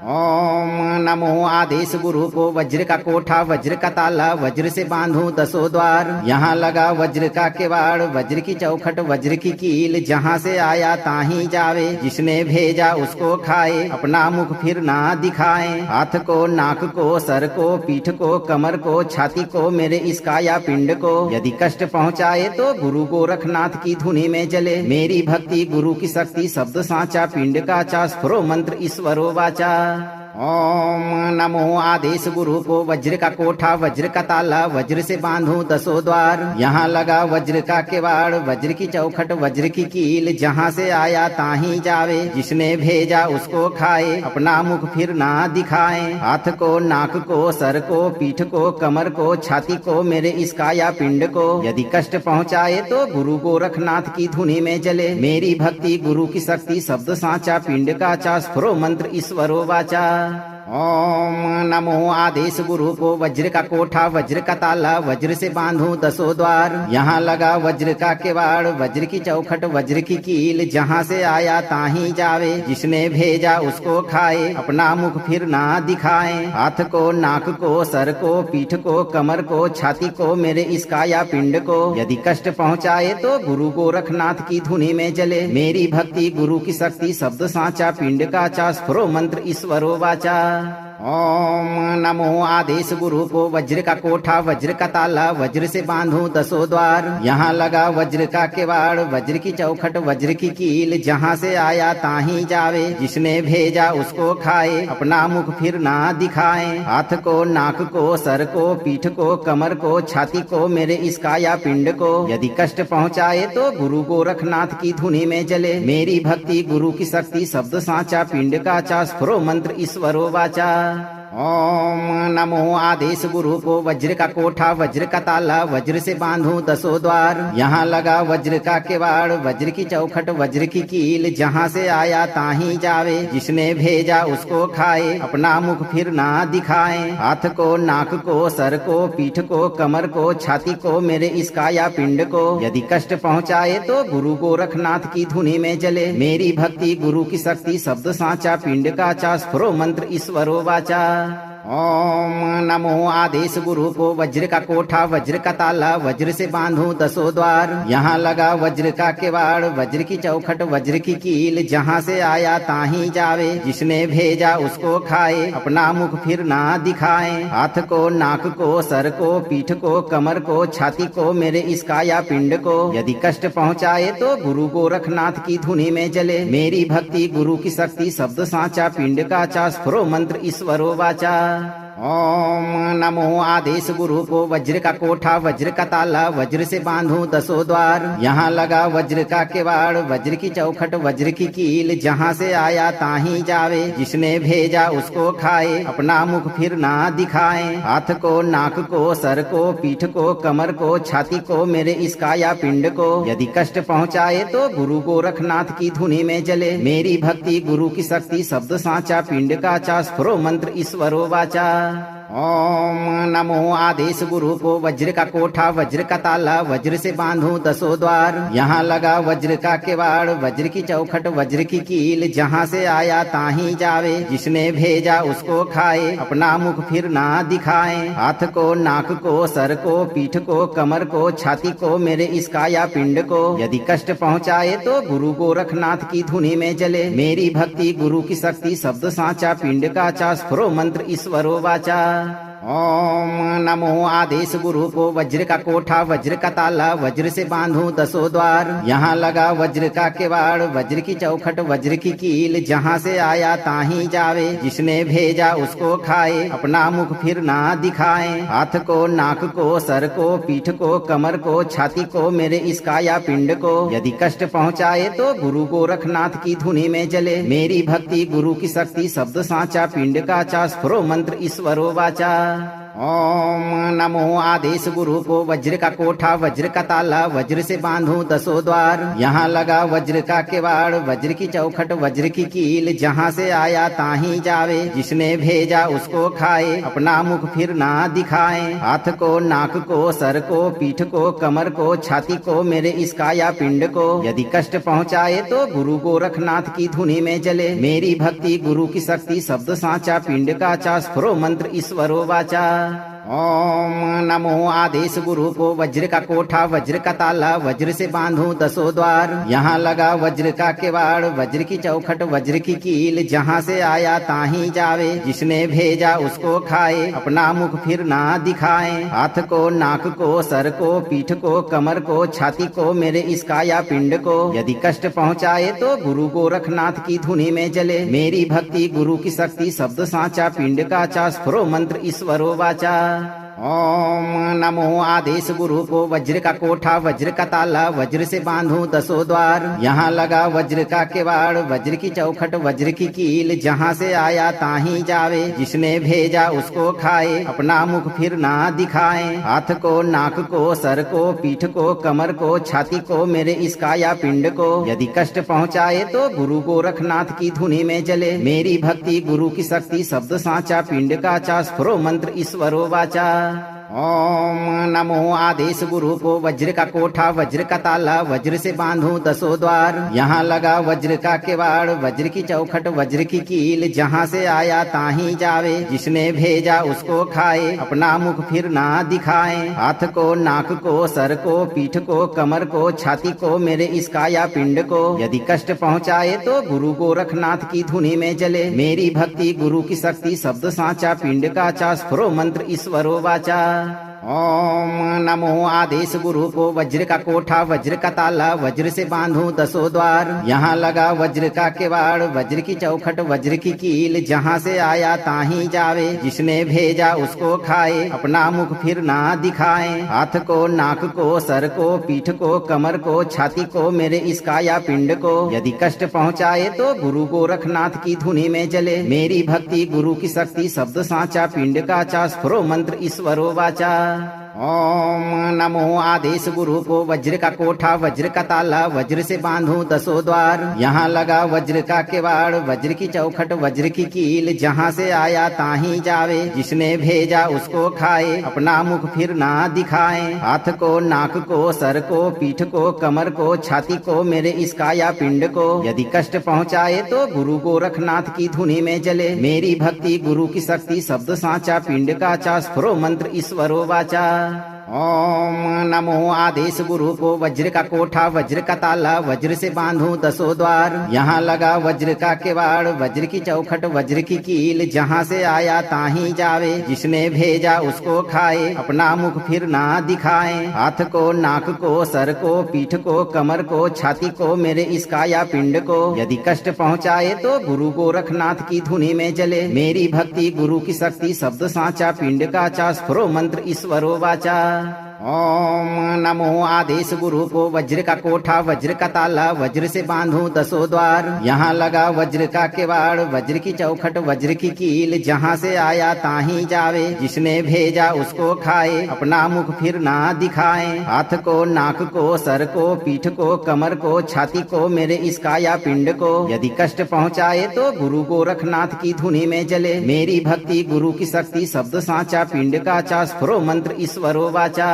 ओम नमो आदेश गुरु को वज्र का कोठा वज्र का ताला वज्र से बांधूं दसों द्वार। यहाँ लगा वज्र का किवाड़ वज्र की चौखट वज्र की कील जहाँ से आया ताहीं जावे जिसने भेजा उसको खाए अपना मुख फिर ना दिखाए। हाथ को नाक को सर को पीठ को कमर को छाती को मेरे इस काया पिंड को यदि कष्ट पहुँचाए तो गुरु गोरखनाथ की धुनी में जले। मेरी भक्ति गुरु की शक्ति शब्द साचा पिंड का चा स्फुरो मंत्र ईश्वरो वाचा। ओम नमो आदेश गुरु को वज्र का कोठा वज्र का ताला वज्र से बांधूं दसों द्वार। यहाँ लगा वज्र का किवाड़ वज्र की चौखट वज्र की कील जहाँ से आया ताहीं जावे जिसने भेजा उसको खाए अपना मुख फिर ना दिखाए। हाथ को नाक को सर को पीठ को कमर को छाती को मेरे इस काया पिंड को यदि कष्ट पहुँचाए तो गुरु गोरखनाथ की धुनी में जले। मेरी भक्ति गुरु की शक्ति शब्द साचा पिंड का चा स्फुरो मंत्र ईश्वरो वाचा। ओम नमो आदेश गुरु को वज्र का कोठा वज्र का ताला वज्र से बांधूं दसों द्वार। यहाँ लगा वज्र का किवाड़ वज्र की चौखट वज्र की कील जहाँ से आया ताहीं जावे जिसने भेजा उसको खाए अपना मुख फिर ना दिखाए। हाथ को नाक को सर को पीठ को कमर को छाती को मेरे इस काया पिंड को यदि कष्ट पहुँचाए तो गुरु गोरखनाथ की धुनी में जले। मेरी भक्ति गुरु की शक्ति शब्द साचा पिंड का चा स्फुरो मंत्र ईश्वरो वाचा। ओम नमो आदेश गुरु को वज्र का कोठा वज्र का ताला वज्र से बांधूं दसों द्वार। यहाँ लगा वज्र का किवाड़ वज्र की चौखट वज्र की कील, जहाँ से आया ताहीं जावे, जिसने भेजा उसको खाए, अपना मुख फिर ना दिखाए। हाथ को, नाक को, सर को, पीठ को, कमर को, छाती को, मेरे इस काया पिंड को यदि कष्ट पहुँचाए तो गुरु गोरखनाथ की धुनी में जले। मेरी भक्ति गुरु की शक्ति शब्द साचा, पिंड का चा स्फुरो मंत्र ईश्वरो वाचा। ओम नमो आदेश गुरु को वज्र का कोठा वज्र का ताला वज्र से बांधूं दसों द्वार। यहाँ लगा वज्र का किवाड़ वज्र की चौखट वज्र की कील, जहाँ से आया ताहीं जावे, जिसने भेजा उसको खाए, अपना मुख फिर ना दिखाए। हाथ को, नाक को, सर को, पीठ को, कमर को, छाती को, मेरे इस काया पिंड को यदि कष्ट पहुँचाए तो गुरु गोरखनाथ की धुनी में जले। मेरी भक्ति गुरु की शक्ति शब्द साचा, पिंड का चा स्फुरो मंत्र ईश्वरो वाचा। ओम नमो आदेश गुरु को वज्र का कोठा वज्र का ताला वज्र से बांधूं दसों द्वार। यहाँ लगा वज्र का किवाड़ वज्र की चौखट वज्र की कील, जहाँ से आया ताहीं जावे, जिसने भेजा उसको खाए, अपना मुख फिर ना दिखाए। हाथ को, नाक को, सर को, पीठ को, कमर को, छाती को, मेरे इस काया पिंड को यदि कष्ट पहुँचाए तो गुरु गोरखनाथ की धुनी में जले। मेरी भक्ति गुरु की शक्ति शब्द साचा, पिंड का चा स्फुरो मंत्र ईश्वरो वाचा। ओम नमो आदेश गुरु को वज्र का कोठा वज्र का ताला वज्र से बांधूं दसों द्वार। यहाँ लगा वज्र का किवाड़ वज्र की चौखट वज्र की कील, जहाँ से आया ताहीं जावे, जिसने भेजा उसको खाए, अपना मुख फिर ना दिखाए। हाथ को, नाक को, सर को, पीठ को, कमर को, छाती को, मेरे इस काया पिंड को यदि कष्ट पहुँचाए तो गुरु गोरखनाथ की धुनी में जले। मेरी भक्ति गुरु की शक्ति शब्द साचा, पिंड का चा स्फुरो मंत्र ईश्वरो वाचा। ओम नमो आदेश गुरु को वज्र का कोठा वज्र का ताला वज्र से बांधूं दसों द्वार। यहाँ लगा वज्र का किवाड़ वज्र की चौखट वज्र की कील, जहाँ से आया ताहीं जावे, जिसने भेजा उसको खाए, अपना मुख फिर ना दिखाए। हाथ को, नाक को, सर को, पीठ को, कमर को, छाती को, मेरे इस काया पिंड को यदि कष्ट पहुँचाए तो गुरु गोरखनाथ की धुनी में जले। मेरी भक्ति गुरु की शक्ति शब्द साचा, पिंड का चा स्फुरो मंत्र ईश्वरो वाचा। ओम नमो आदेश गुरु को वज्र का कोठा वज्र का ताला वज्र से बांधूं दसों द्वार। यहाँ लगा वज्र का किवाड़ वज्र की चौखट वज्र की कील, जहाँ से आया ताहीं जावे, जिसने भेजा उसको खाए, अपना मुख फिर ना दिखाए। हाथ को, नाक को, सर को, पीठ को, कमर को, छाती को, मेरे इस काया पिंड को यदि कष्ट पहुँचाए तो गुरु गोरखनाथ की धुनी में जले। मेरी भक्ति गुरु की शक्ति शब्द साचा, पिंड का चा स्फुरो मंत्र ईश्वरो वाचा। ओम नमो आदेश गुरु को वज्र का कोठा वज्र का ताला वज्र से बांधूं दसों द्वार। यहाँ लगा वज्र का किवाड़ वज्र की चौखट वज्र की कील, जहाँ से आया ताहीं जावे, जिसने भेजा उसको खाए, अपना मुख फिर ना दिखाए। हाथ को, नाक को, सर को, पीठ को, कमर को, छाती को, मेरे इस काया पिंड को यदि कष्ट पहुँचाए तो गुरु गोरखनाथ की धुनी में जले। मेरी भक्ति गुरु की शक्ति शब्द साचा, पिंड का चा स्फुरो मंत्र ईश्वरो वाचा। ओम नमो आदेश गुरु को वज्र का कोठा वज्र का ताला वज्र से बांधूं दसों द्वार। यहाँ लगा वज्र का किवाड़ वज्र की चौखट वज्र की कील, जहाँ से आया ताहीं जावे, जिसने भेजा उसको खाए, अपना मुख फिर ना दिखाए। हाथ को, नाक को, सर को, पीठ को, कमर को, छाती को, मेरे इस काया पिंड को यदि कष्ट पहुँचाए तो गुरु गोरखनाथ की धुनी में जले। मेरी भक्ति गुरु की शक्ति शब्द साचा, पिंड का चा स्फुरो मंत्र ईश्वरो वाचा। ओम नमो आदेश गुरु को वज्र का कोठा वज्र का ताला वज्र से बांधूं दसों द्वार। यहाँ लगा वज्र का किवाड़ वज्र की चौखट वज्र की कील, जहाँ से आया ताहीं जावे, जिसने भेजा उसको खाए, अपना मुख फिर ना दिखाए। हाथ को, नाक को, सर को, पीठ को, कमर को, छाती को, मेरे इस काया पिंड को यदि कष्ट पहुँचाए तो गुरु गोरखनाथ की धुनी में जले। मेरी भक्ति गुरु की शक्ति शब्द साचा, पिंड का चा स्फुरो मंत्र ईश्वरो वाचा। ओम नमो आदेश गुरु को वज्र का कोठा वज्र का ताला वज्र से बांधूं दसों द्वार। यहाँ लगा वज्र का किवाड़ वज्र की चौखट वज्र की कील जहाँ से आया ताहीं जावे जिसने भेजा उसको खाए अपना मुख फिर ना दिखाए। हाथ को नाक को सर को पीठ को कमर को छाती को मेरे इस काया पिंड को यदि कष्ट पहुँचाए तो गुरु गोरखनाथ की धुनी में जले। मेरी भक्ति गुरु की शक्ति शब्द साचा पिंड का चा स्फुरो मंत्र ईश्वरो वाचा। ओम नमो आदेश गुरु को वज्र का कोठा वज्र का ताला वज्र से बांधूं दसों द्वार। यहाँ लगा वज्र का किवाड़ वज्र की चौखट वज्र की कील जहाँ से आया ताहीं जावे जिसने भेजा उसको खाए अपना मुख फिर ना दिखाए। हाथ को नाक को सर को पीठ को कमर को छाती को मेरे इस काया पिंड को यदि कष्ट पहुँचाए तो गुरु गोरखनाथ की धुनी में जले। मेरी भक्ति गुरु की शक्ति शब्द साचा पिंड का चा स्फुरो मंत्र ईश्वरो वाचा। ओम नमो आदेश गुरु को वज्र का कोठा वज्र का ताला वज्र से बांधूं दसों द्वार। यहाँ लगा वज्र का किवाड़ वज्र की चौखट वज्र की कील जहाँ से आया ताहीं जावे जिसने भेजा उसको खाए अपना मुख फिर ना दिखाए। हाथ को नाक को सर को पीठ को कमर को छाती को मेरे इस काया पिंड को यदि कष्ट पहुँचाए तो गुरु गोरखनाथ की धुनी में जले। मेरी भक्ति गुरु की शक्ति शब्द साचा पिंड का चा स्फुरो मंत्र ईश्वरो वाचा। ओम नमो आदेश गुरु को वज्र का कोठा वज्र का ताला वज्र से बांधूं दसों द्वार। यहाँ लगा वज्र का किवाड़ वज्र की चौखट वज्र की कील जहाँ से आया ताहीं जावे जिसने भेजा उसको खाए अपना मुख फिर ना दिखाए। हाथ को नाक को सर को पीठ को कमर को छाती को मेरे इस काया पिंड को यदि कष्ट पहुँचाए तो गुरु गोरखनाथ की धुनी में जले। मेरी भक्ति गुरु की शक्ति शब्द साचा पिंड का चा स्फुरो मंत्र ईश्वरो वाचा। ओम नमो आदेश गुरु को वज्र का कोठा वज्र का ताला वज्र से बांधूं दसों द्वार। यहाँ लगा वज्र का किवाड़ वज्र की चौखट वज्र की कील जहाँ से आया ताहीं जावे जिसने भेजा उसको खाए अपना मुख फिर ना दिखाए। हाथ को नाक को सर को पीठ को कमर को छाती को मेरे इस काया पिंड को यदि कष्ट पहुँचाए तो गुरु गोरखनाथ की धुनी में जले। मेरी भक्ति गुरु की शक्ति शब्द साचा पिंड का चा स्फुरो मंत्र ईश्वरो वाचा।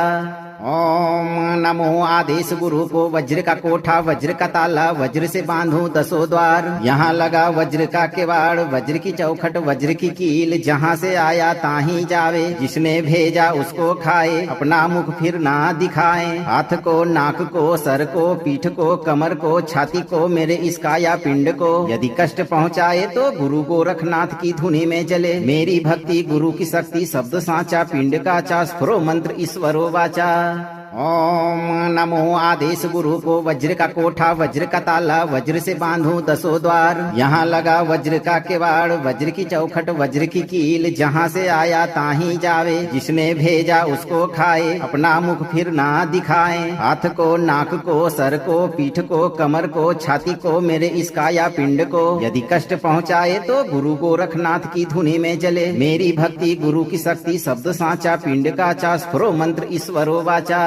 ओम नमो आदेश गुरु को वज्र का कोठा वज्र का ताला वज्र से बांधूं दसों द्वार। यहाँ लगा वज्र का किवाड़ वज्र की चौखट वज्र की कील जहाँ से आया ताहीं जावे जिसने भेजा उसको खाए अपना मुख फिर ना दिखाए। हाथ को नाक को सर को पीठ को कमर को छाती को मेरे इस काया पिंड को यदि कष्ट पहुँचाए तो गुरु गोरखनाथ की धुनी में जले। मेरी भक्ति गुरु की शक्ति शब्द साचा पिंड का चा स्फुरो मंत्र ईश्वरो वाचा। ओम नमो आदेश गुरु को वज्र का कोठा वज्र का ताला वज्र से बांधूं दसों द्वार। यहाँ लगा वज्र का किवाड़ वज्र की चौखट वज्र की कील जहाँ से आया ताहीं जावे जिसने भेजा उसको खाए अपना मुख फिर ना दिखाए। हाथ को नाक को सर को पीठ को कमर को छाती को मेरे इस काया पिंड को यदि कष्ट पहुँचाए तो गुरु गोरखनाथ की धुनी में जले। मेरी भक्ति गुरु की शक्ति शब्द साचा पिंड का चा स्फुरो मंत्र ईश्वरो वाचा।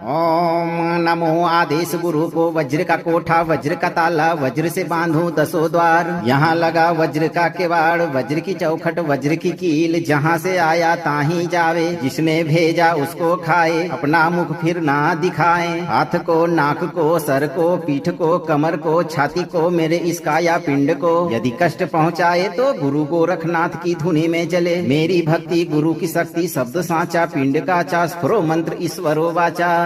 ओम नमो आदेश गुरु को वज्र का कोठा वज्र का ताला वज्र से बांधूं दसों द्वार। यहाँ लगा वज्र का किवाड़ वज्र की चौखट वज्र की कील जहाँ से आया ताहीं जावे जिसने भेजा उसको खाए अपना मुख फिर ना दिखाए। हाथ को नाक को सर को पीठ को कमर को छाती को मेरे इस काया पिंड को यदि कष्ट पहुँचाए तो गुरु गोरखनाथ की धुनी में जले। मेरी भक्ति गुरु की शक्ति शब्द साचा पिंड का चा स्फुरो मंत्र ईश्वरो वाचा।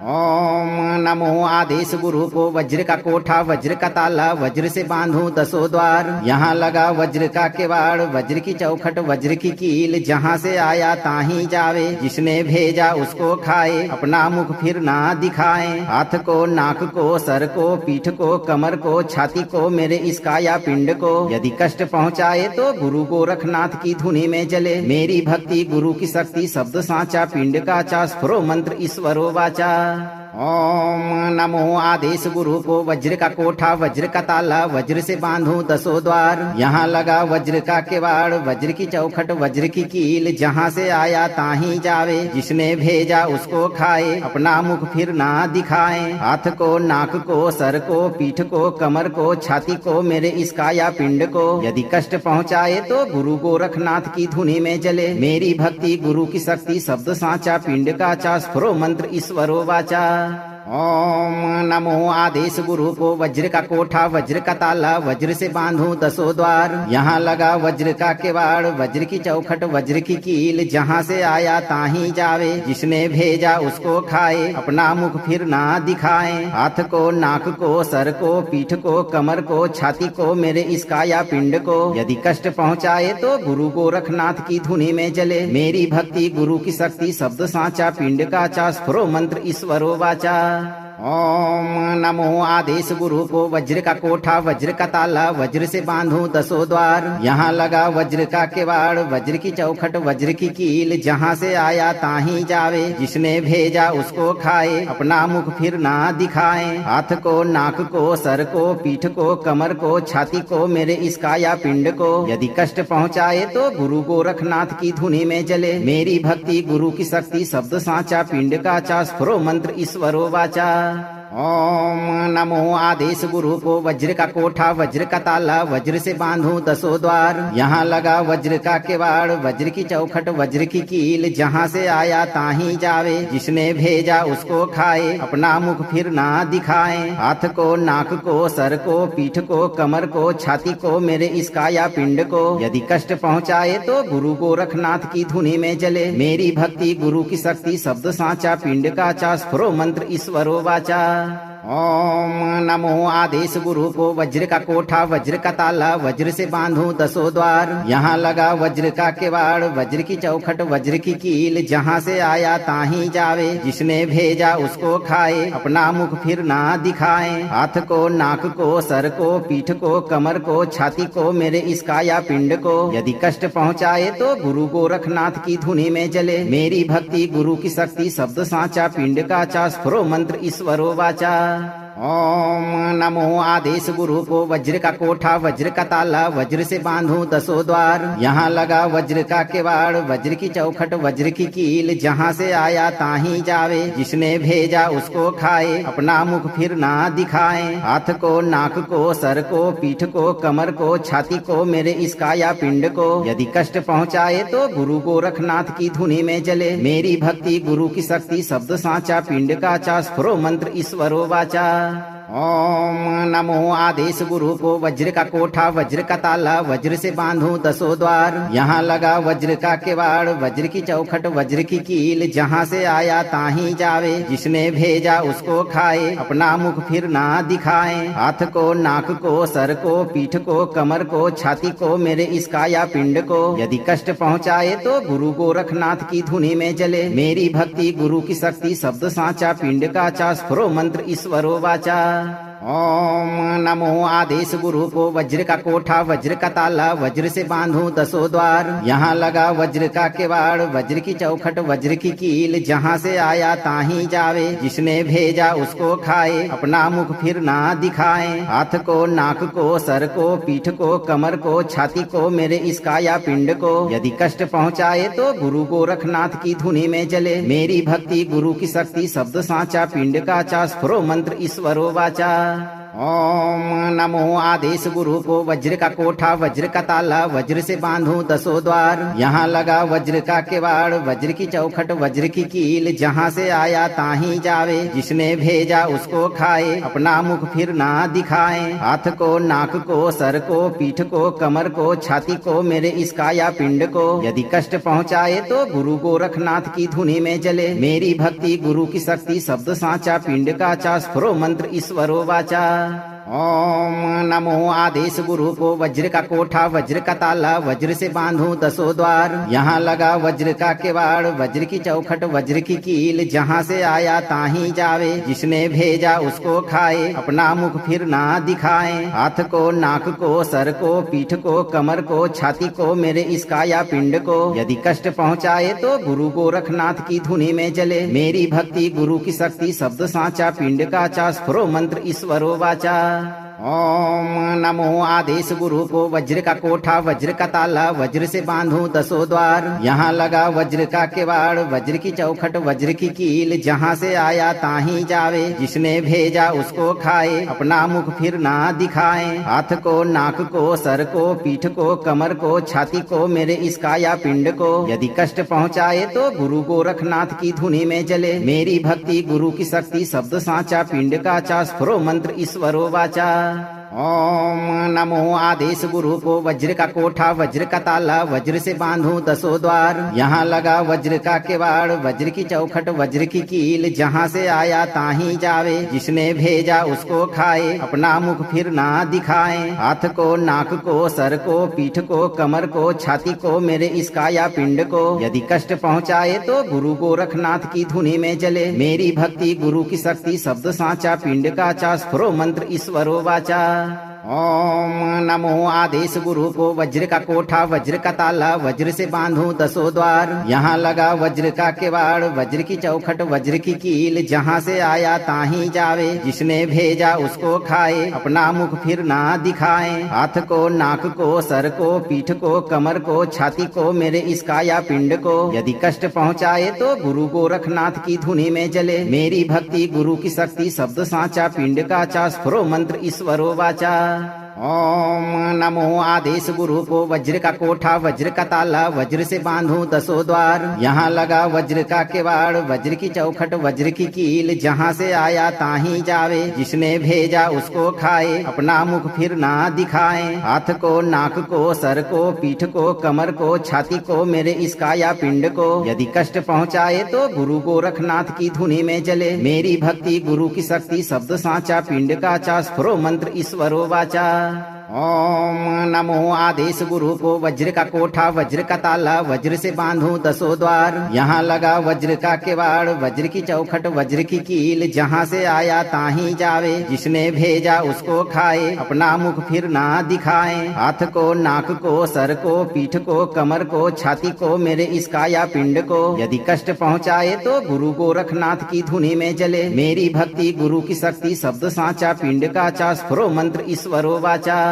ओम नमो आदेश गुरु को वज्र का कोठा वज्र का ताला वज्र से बांधूं दसों द्वार। यहाँ लगा वज्र का किवाड़ वज्र की चौखट वज्र की कील जहाँ से आया ताहीं जावे जिसने भेजा उसको खाए अपना मुख फिर ना दिखाए। हाथ को नाक को सर को पीठ को कमर को छाती को मेरे इस काया पिंड को यदि कष्ट पहुँचाए तो गुरु गोरखनाथ की धुनी में जले। मेरी भक्ति गुरु की शक्ति शब्द साचा पिंड का चा स्फुरो मंत्र ईश्वरो वाचा। ओम नमो आदेश गुरु को वज्र का कोठा वज्र का ताला वज्र से बांधूं दसों द्वार। यहाँ लगा वज्र का किवाड़ वज्र की चौखट वज्र की कील जहाँ से आया ताहीं जावे जिसने भेजा उसको खाए अपना मुख फिर ना दिखाए। हाथ को नाक को सर को पीठ को कमर को छाती को मेरे इस काया पिंड को यदि कष्ट पहुँचाए तो गुरु गोरखनाथ की धुनी में जले। मेरी भक्ति गुरु की शक्ति शब्द साचा पिंड का चा स्फुरो मंत्र ईश्वरो वाचा। ओम नमो आदेश गुरु को वज्र का कोठा वज्र का ताला वज्र से बांधूं दसों द्वार। यहाँ लगा वज्र का किवाड़ वज्र की चौखट वज्र की कील जहाँ से आया ताहीं जावे जिसने भेजा उसको खाए अपना मुख फिर ना दिखाए। हाथ को नाक को सर को पीठ को कमर को छाती को मेरे इस काया पिंड को यदि कष्ट पहुँचाए तो गुरु गोरखनाथ की धुनी में जले। मेरी भक्ति गुरु की शक्ति शब्द साचा पिंड का चा स्फुरो मंत्र ईश्वरो वाचा। ओम नमो आदेश गुरु को वज्र का कोठा वज्र का ताला वज्र से बांधूं दसों द्वार। यहाँ लगा वज्र का किवाड़ वज्र की चौखट वज्र की कील जहाँ से आया ताहीं जावे जिसने भेजा उसको खाए अपना मुख फिर ना दिखाए। हाथ को नाक को सर को पीठ को कमर को छाती को मेरे इस काया पिंड को यदि कष्ट पहुँचाए तो गुरु गोरखनाथ की धुनी में जले। मेरी भक्ति गुरु की शक्ति शब्द साचा पिंड का चा स्फुरो मंत्र ईश्वरो वाचा। ओम नमो आदेश गुरु को वज्र का कोठा वज्र का ताला वज्र से बांधूं दसों द्वार। यहाँ लगा वज्र का किवाड़ वज्र की चौखट वज्र की कील जहाँ से आया ताहीं जावे जिसने भेजा उसको खाए अपना मुख फिर ना दिखाए। हाथ को नाक को सर को पीठ को कमर को छाती को मेरे इस काया पिंड को यदि कष्ट पहुँचाए तो गुरु गोरखनाथ की धुनी में जले। मेरी भक्ति गुरु की शक्ति शब्द साचा पिंड का चा स्फुरो मंत्र ईश्वरो वाचा। ओम नमो आदेश गुरु को वज्र का कोठा वज्र का ताला वज्र से बांधूं दसों द्वार। यहाँ लगा वज्र का किवाड़ वज्र की चौखट वज्र की कील जहाँ से आया ताहीं जावे जिसने भेजा उसको खाए अपना मुख फिर ना दिखाए। हाथ को नाक को सर को पीठ को कमर को छाती को मेरे इस काया पिंड को यदि कष्ट पहुँचाए तो गुरु गोरखनाथ की धुनी में जले। मेरी भक्ति गुरु की शक्ति शब्द साचा पिंड का चा स्फुरो मंत्र ईश्वरो वाचा। ओम नमो आदेश गुरु को वज्र का कोठा वज्र का ताला वज्र से बांधूं दसों द्वार। यहाँ लगा वज्र का किवाड़ वज्र की चौखट वज्र की कील जहाँ से आया ताहीं जावे जिसने भेजा उसको खाए अपना मुख फिर ना दिखाए। हाथ को नाक को सर को पीठ को कमर को छाती को मेरे इस काया पिंड को यदि कष्ट पहुँचाए तो गुरु गोरखनाथ की धुनी में जले। मेरी भक्ति गुरु की शक्ति शब्द साचा पिंड का चा स्फुरो मंत्र ईश्वरो वाचा। ओम नमो आदेश गुरु को वज्र का कोठा वज्र का ताला वज्र से बांधूं दसों द्वार। यहाँ लगा वज्र का किवाड़ वज्र की चौखट वज्र की कील जहाँ से आया ताहीं जावे जिसने भेजा उसको खाए अपना मुख फिर ना दिखाए। हाथ को नाक को सर को पीठ को कमर को छाती को मेरे इस काया पिंड को यदि कष्ट पहुँचाए तो गुरु गोरखनाथ की धुनी में जले। मेरी भक्ति गुरु की शक्ति शब्द साचा पिंड का चा स्फुरो मंत्र ईश्वरो वाचा। ओम नमो आदेश गुरु को वज्र का कोठा वज्र का ताला वज्र से बांधूं दसों द्वार। यहाँ लगा वज्र का किवाड़ वज्र की चौखट वज्र की कील जहाँ से आया ताहीं जावे जिसने भेजा उसको खाए अपना मुख फिर ना दिखाए। हाथ को नाक को सर को पीठ को कमर को छाती को मेरे इस काया पिंड को यदि कष्ट पहुँचाए तो गुरु गोरखनाथ की धुनी में जले। मेरी भक्ति गुरु की शक्ति शब्द साचा पिंड का चा स्फुरो मंत्र ईश्वरो वाचा। ओम नमो आदेश गुरु को वज्र का कोठा वज्र का ताला वज्र से बांधूं दसों द्वार। यहाँ लगा वज्र का किवाड़ वज्र की चौखट वज्र की कील जहाँ से आया ताहीं जावे जिसने भेजा उसको खाए अपना मुख फिर ना दिखाए। हाथ को नाक को सर को पीठ को कमर को छाती को मेरे इस काया पिंड को यदि कष्ट पहुँचाए तो गुरु गोरखनाथ की धुनी में जले। मेरी भक्ति गुरु की शक्ति शब्द साचा पिंड का चा स्फुरो मंत्र ईश्वरो वाचा। ओम नमो आदेश गुरु को वज्र का कोठा वज्र का ताला वज्र से बांधूं दसों द्वार। यहाँ लगा वज्र का किवाड़ वज्र की चौखट वज्र की कील जहाँ से आया ताहीं जावे जिसने भेजा उसको खाए अपना मुख फिर ना दिखाए। हाथ को नाक को सर को पीठ को कमर को छाती को मेरे इस काया पिंड को यदि कष्ट पहुँचाए तो गुरु गोरखनाथ की धुनी में जले। मेरी भक्ति गुरु की शक्ति शब्द साचा पिंड का चा स्फुरो मंत्र ईश्वरो वाचा। ओम नमो आदेश गुरु को वज्र का कोठा वज्र का ताला वज्र से बांधूं दसों द्वार। यहाँ लगा वज्र का किवाड़ वज्र की चौखट वज्र की कील जहाँ से आया ताहीं जावे जिसने भेजा उसको खाए अपना मुख फिर ना दिखाए। हाथ को नाक को सर को पीठ को कमर को छाती को मेरे इस काया पिंड को यदि कष्ट पहुँचाए तो गुरु गोरखनाथ की धुनी में जले। मेरी भक्ति गुरु की शक्ति शब्द साचा पिंड का चा स्फुरो मंत्र ईश्वरो वाचा। ओम नमो आदेश गुरु को वज्र का कोठा वज्र का ताला वज्र से बांधूं दसों द्वार। यहाँ लगा वज्र का किवाड़ वज्र की चौखट वज्र की कील जहाँ से आया ताहीं जावे जिसने भेजा उसको खाए अपना मुख फिर ना दिखाए। हाथ को नाक को सर को पीठ को कमर को छाती को मेरे इस काया पिंड को यदि कष्ट पहुँचाए तो गुरु गोरखनाथ की धुनी में जले। मेरी भक्ति गुरु की शक्ति शब्द साचा पिंड का चा स्फुरो मंत्र ईश्वरो वाचा। ओम नमो आदेश गुरु को वज्र का कोठा वज्र का ताला वज्र से बांधूं दसों द्वार। यहाँ लगा वज्र का किवाड़ वज्र की चौखट वज्र की कील जहाँ से आया ताहीं जावे जिसने भेजा उसको खाए अपना मुख फिर ना दिखाए। हाथ को नाक को सर को पीठ को कमर को छाती को मेरे इस काया पिंड को यदि कष्ट पहुँचाए तो गुरु गोरखनाथ की धुनी में जले। मेरी भक्ति गुरु की शक्ति शब्द साचा पिंड का चा स्फुरो मंत्र ईश्वरो वाचा। ओम नमो आदेश गुरु को वज्र का कोठा वज्र का ताला वज्र से बांधूं दसों द्वार। यहाँ लगा वज्र का किवाड़ वज्र की चौखट वज्र की कील जहाँ से आया ताहीं जावे जिसने भेजा उसको खाए अपना मुख फिर ना दिखाए। हाथ को नाक को सर को पीठ को कमर को छाती को मेरे इस काया पिंड को यदि कष्ट पहुँचाए तो गुरु गोरखनाथ की धुनी में जले। मेरी भक्ति गुरु की शक्ति शब्द साचा पिंड का चा स्फुरो मंत्र ईश्वरो वाचा। ओम नमो आदेश गुरु को वज्र का कोठा वज्र का ताला वज्र से बांधूं दसों द्वार। यहाँ लगा वज्र का किवाड़ वज्र की चौखट वज्र की कील जहाँ से आया ताहीं जावे जिसने भेजा उसको खाए अपना मुख फिर ना दिखाए। हाथ को नाक को सर को पीठ को कमर को छाती को मेरे इस काया पिंड को यदि कष्ट पहुँचाए तो गुरु गोरखनाथ की धुनी में जले। मेरी भक्ति गुरु की शक्ति शब्द साचा पिंड का चा स्फुरो मंत्र ईश्वरो वाचा।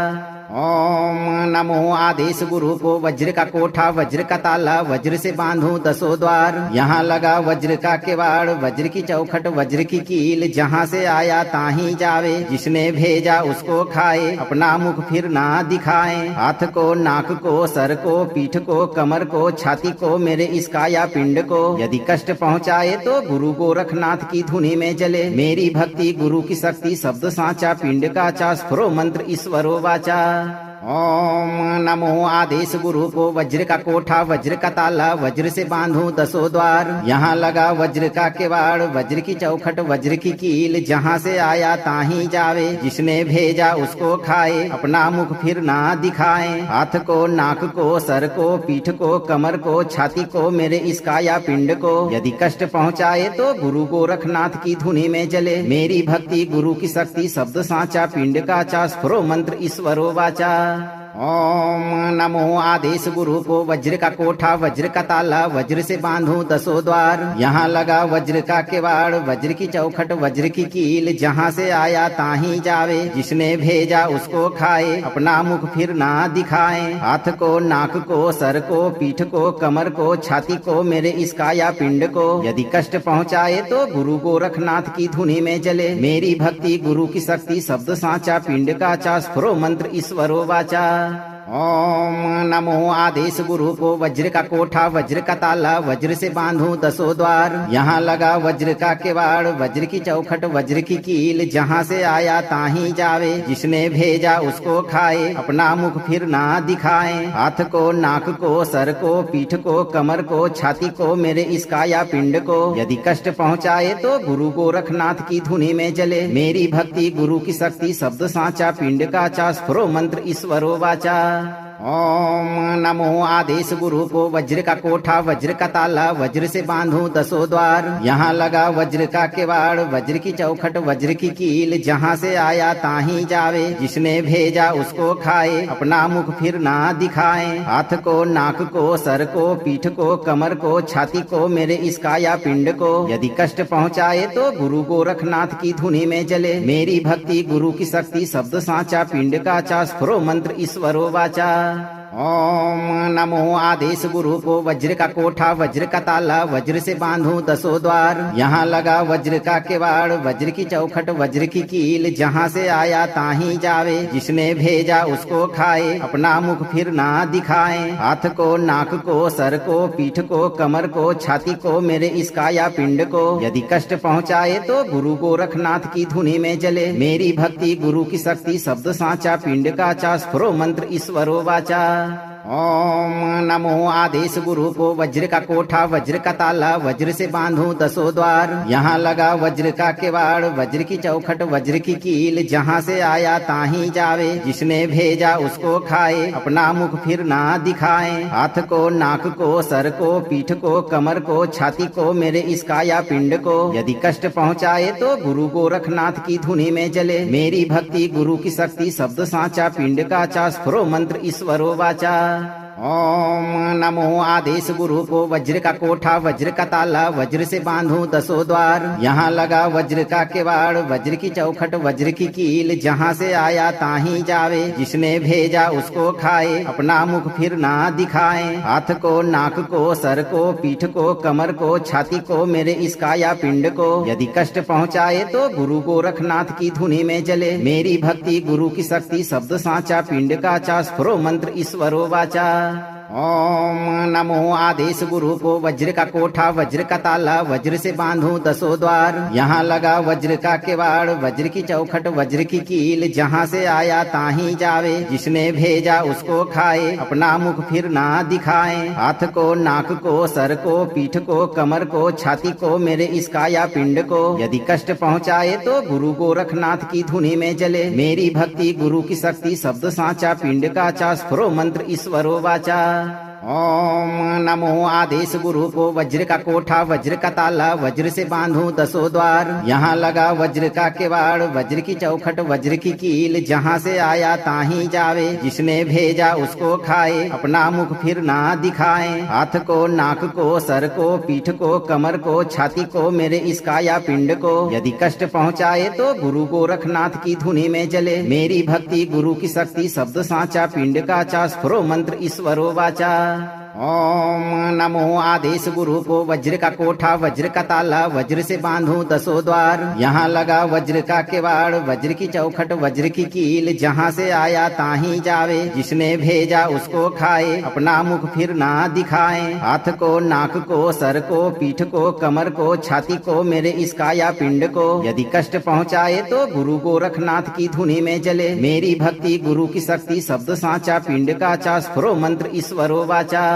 ओम नमो आदेश गुरु को वज्र का कोठा वज्र का ताला वज्र से बांधूं दसों द्वार। यहाँ लगा वज्र का किवाड़ वज्र की चौखट वज्र की कील जहाँ से आया ताहीं जावे जिसने भेजा उसको खाए अपना मुख फिर ना दिखाए। हाथ को नाक को सर को पीठ को कमर को छाती को मेरे इस काया पिंड को यदि कष्ट पहुँचाए तो गुरु गोरखनाथ की धुनी में जले। मेरी भक्ति गुरु की शक्ति शब्द साचा पिंड का चा स्फुरो मंत्र ईश्वरो वाचा। ओम नमो आदेश गुरु को वज्र का कोठा वज्र का ताला वज्र से बांधूं दसों द्वार। यहाँ लगा वज्र का किवाड़ वज्र की चौखट वज्र की कील जहाँ से आया ताहीं जावे जिसने भेजा उसको खाए अपना मुख फिर ना दिखाए। हाथ को नाक को सर को पीठ को कमर को छाती को मेरे इस काया पिंड को यदि कष्ट पहुँचाए तो गुरु गोरखनाथ की धुनी में जले। मेरी भक्ति गुरु की शक्ति शब्द साचा पिंड का चा स्फुरो मंत्र ईश्वरो वाचा। ओम नमो आदेश गुरु को वज्र का कोठा वज्र का ताला वज्र से बांधूं दसों द्वार। यहाँ लगा वज्र का किवाड़ वज्र की चौखट वज्र की कील जहाँ से आया ताहीं जावे जिसने भेजा उसको खाए अपना मुख फिर ना दिखाए। हाथ को नाक को सर को पीठ को कमर को छाती को मेरे इस काया पिंड को यदि कष्ट पहुँचाए तो गुरु गोरखनाथ की धुनी में जले। मेरी भक्ति गुरु की शक्ति शब्द साचा पिंड का चा स्फुरो मंत्र ईश्वरो वाचा। ओम नमो आदेश गुरु को वज्र का कोठा वज्र का ताला वज्र से बांधूं दसों द्वार। यहाँ लगा वज्र का किवाड़ वज्र की चौखट वज्र की कील, जहाँ से आया ताही जावे, जिसने भेजा उसको खाए, अपना मुख फिर ना दिखाए। हाथ को, नाक को, सर को, पीठ को, कमर को, छाती को, मेरे इस काया पिंड को यदि कष्ट पहुँचाए तो गुरु गोरखनाथ की धुनी में जले। मेरी भक्ति गुरु की शक्ति शब्द साचा पिंड का चा स्फुरो मंत्र ईश्वरो वाचा। ओम नमो आदेश गुरु को वज्र का कोठा वज्र का ताला वज्र से बांधूं दसों द्वार। यहाँ लगा वज्र का किवाड़ वज्र की चौखट वज्र की कील, जहाँ से आया ताही जावे, जिसने भेजा उसको खाए, अपना मुख फिर ना दिखाए। हाथ को, नाक को, सर को, पीठ को, कमर को, छाती को, मेरे इस काया पिंड को यदि कष्ट पहुँचाए तो गुरु गोरखनाथ की धुनी में जले। मेरी भक्ति गुरु की शक्ति शब्द साचा पिंड का चा स्फुरो मंत्र ईश्वरो वाचा। ओम नमो आदेश गुरु को वज्र का कोठा वज्र का ताला वज्र से बांधूं दसों द्वार। यहाँ लगा वज्र का किवाड़ वज्र की चौखट वज्र की कील, जहाँ से आया ताही जावे, जिसने भेजा उसको खाए, अपना मुख फिर ना दिखाए। हाथ को, नाक को, सर को, पीठ को, कमर को, छाती को, मेरे इस काया पिंड को यदि कष्ट पहुँचाए तो गुरु गोरखनाथ की धुनी में जले। मेरी भक्ति गुरु की शक्ति शब्द साचा पिंड का चा स्फुरो मंत्र ईश्वरो वाचा। ओम नमो आदेश गुरु को वज्र का कोठा वज्र का ताला वज्र से बांधूं दसों द्वार। यहाँ लगा वज्र का किवाड़ वज्र की चौखट वज्र की कील, जहाँ से आया ताही जावे, जिसने भेजा उसको खाए, अपना मुख फिर ना दिखाए। हाथ को, नाक को, सर को, पीठ को, कमर को, छाती को, मेरे इस काया पिंड को यदि कष्ट पहुँचाए तो गुरु गोरखनाथ की धुनी में जले। मेरी भक्ति गुरु की शक्ति शब्द साचा पिंड का चा स्फुरो मंत्र ईश्वरो वाचा। ओम नमो आदेश गुरु को वज्र का कोठा वज्र का ताला वज्र से बांधूं दसों द्वार। यहाँ लगा वज्र का किवाड़ वज्र की चौखट वज्र की कील, जहाँ से आया ताही जावे, जिसने भेजा उसको खाए, अपना मुख फिर ना दिखाए। हाथ को, नाक को, सर को, पीठ को, कमर को, छाती को, मेरे इस काया पिंड को यदि कष्ट पहुँचाए तो गुरु गोरखनाथ की धुनी में जले। मेरी भक्ति गुरु की शक्ति शब्द साचा पिंड का चा स्फुरो मंत्र ईश्वरो वाचा। ओम नमो आदेश गुरु को वज्र का कोठा वज्र का ताला वज्र से बांधूं दसों द्वार। यहाँ लगा वज्र का किवाड़ वज्र की चौखट वज्र की कील, जहाँ से आया ताही जावे, जिसने भेजा उसको खाए, अपना मुख फिर ना दिखाए। हाथ को, नाक को, सर को, पीठ को, कमर को, छाती को, मेरे इस काया पिंड को यदि कष्ट पहुँचाए तो गुरु गोरखनाथ की धुनी में जले। मेरी भक्ति गुरु की शक्ति शब्द साचा पिंड का चा स्फुरो मंत्र ईश्वरो वाचा। ओम नमो आदेश गुरु को वज्र का कोठा वज्र का ताला वज्र से बांधूं दसों द्वार। यहाँ लगा वज्र का किवाड़ वज्र की चौखट वज्र की कील, जहाँ से आया ताही जावे, जिसने भेजा उसको खाए, अपना मुख फिर ना दिखाए। हाथ को, नाक को, सर को, पीठ को, कमर को, छाती को, मेरे इस काया पिंड को यदि कष्ट पहुँचाए तो गुरु गोरखनाथ की धुनी में जले। मेरी भक्ति गुरु की शक्ति शब्द साचा पिंड का चा स्फुरो मंत्र ईश्वरो वाचा। ओम नमो आदेश गुरु को वज्र का कोठा वज्र का ताला वज्र से बांधूं दसों द्वार। यहाँ लगा वज्र का किवाड़ वज्र की चौखट वज्र की कील, जहाँ से आया ताही जावे, जिसने भेजा उसको खाए, अपना मुख फिर ना दिखाए। हाथ को, नाक को, सर को, पीठ को, कमर को, छाती को, मेरे इस काया पिंड को यदि कष्ट पहुँचाए तो गुरु गोरखनाथ की धुनी में जले। मेरी भक्ति गुरु की शक्ति शब्द साचा पिंड का चा स्फुरो मंत्र ईश्वरो वाचा।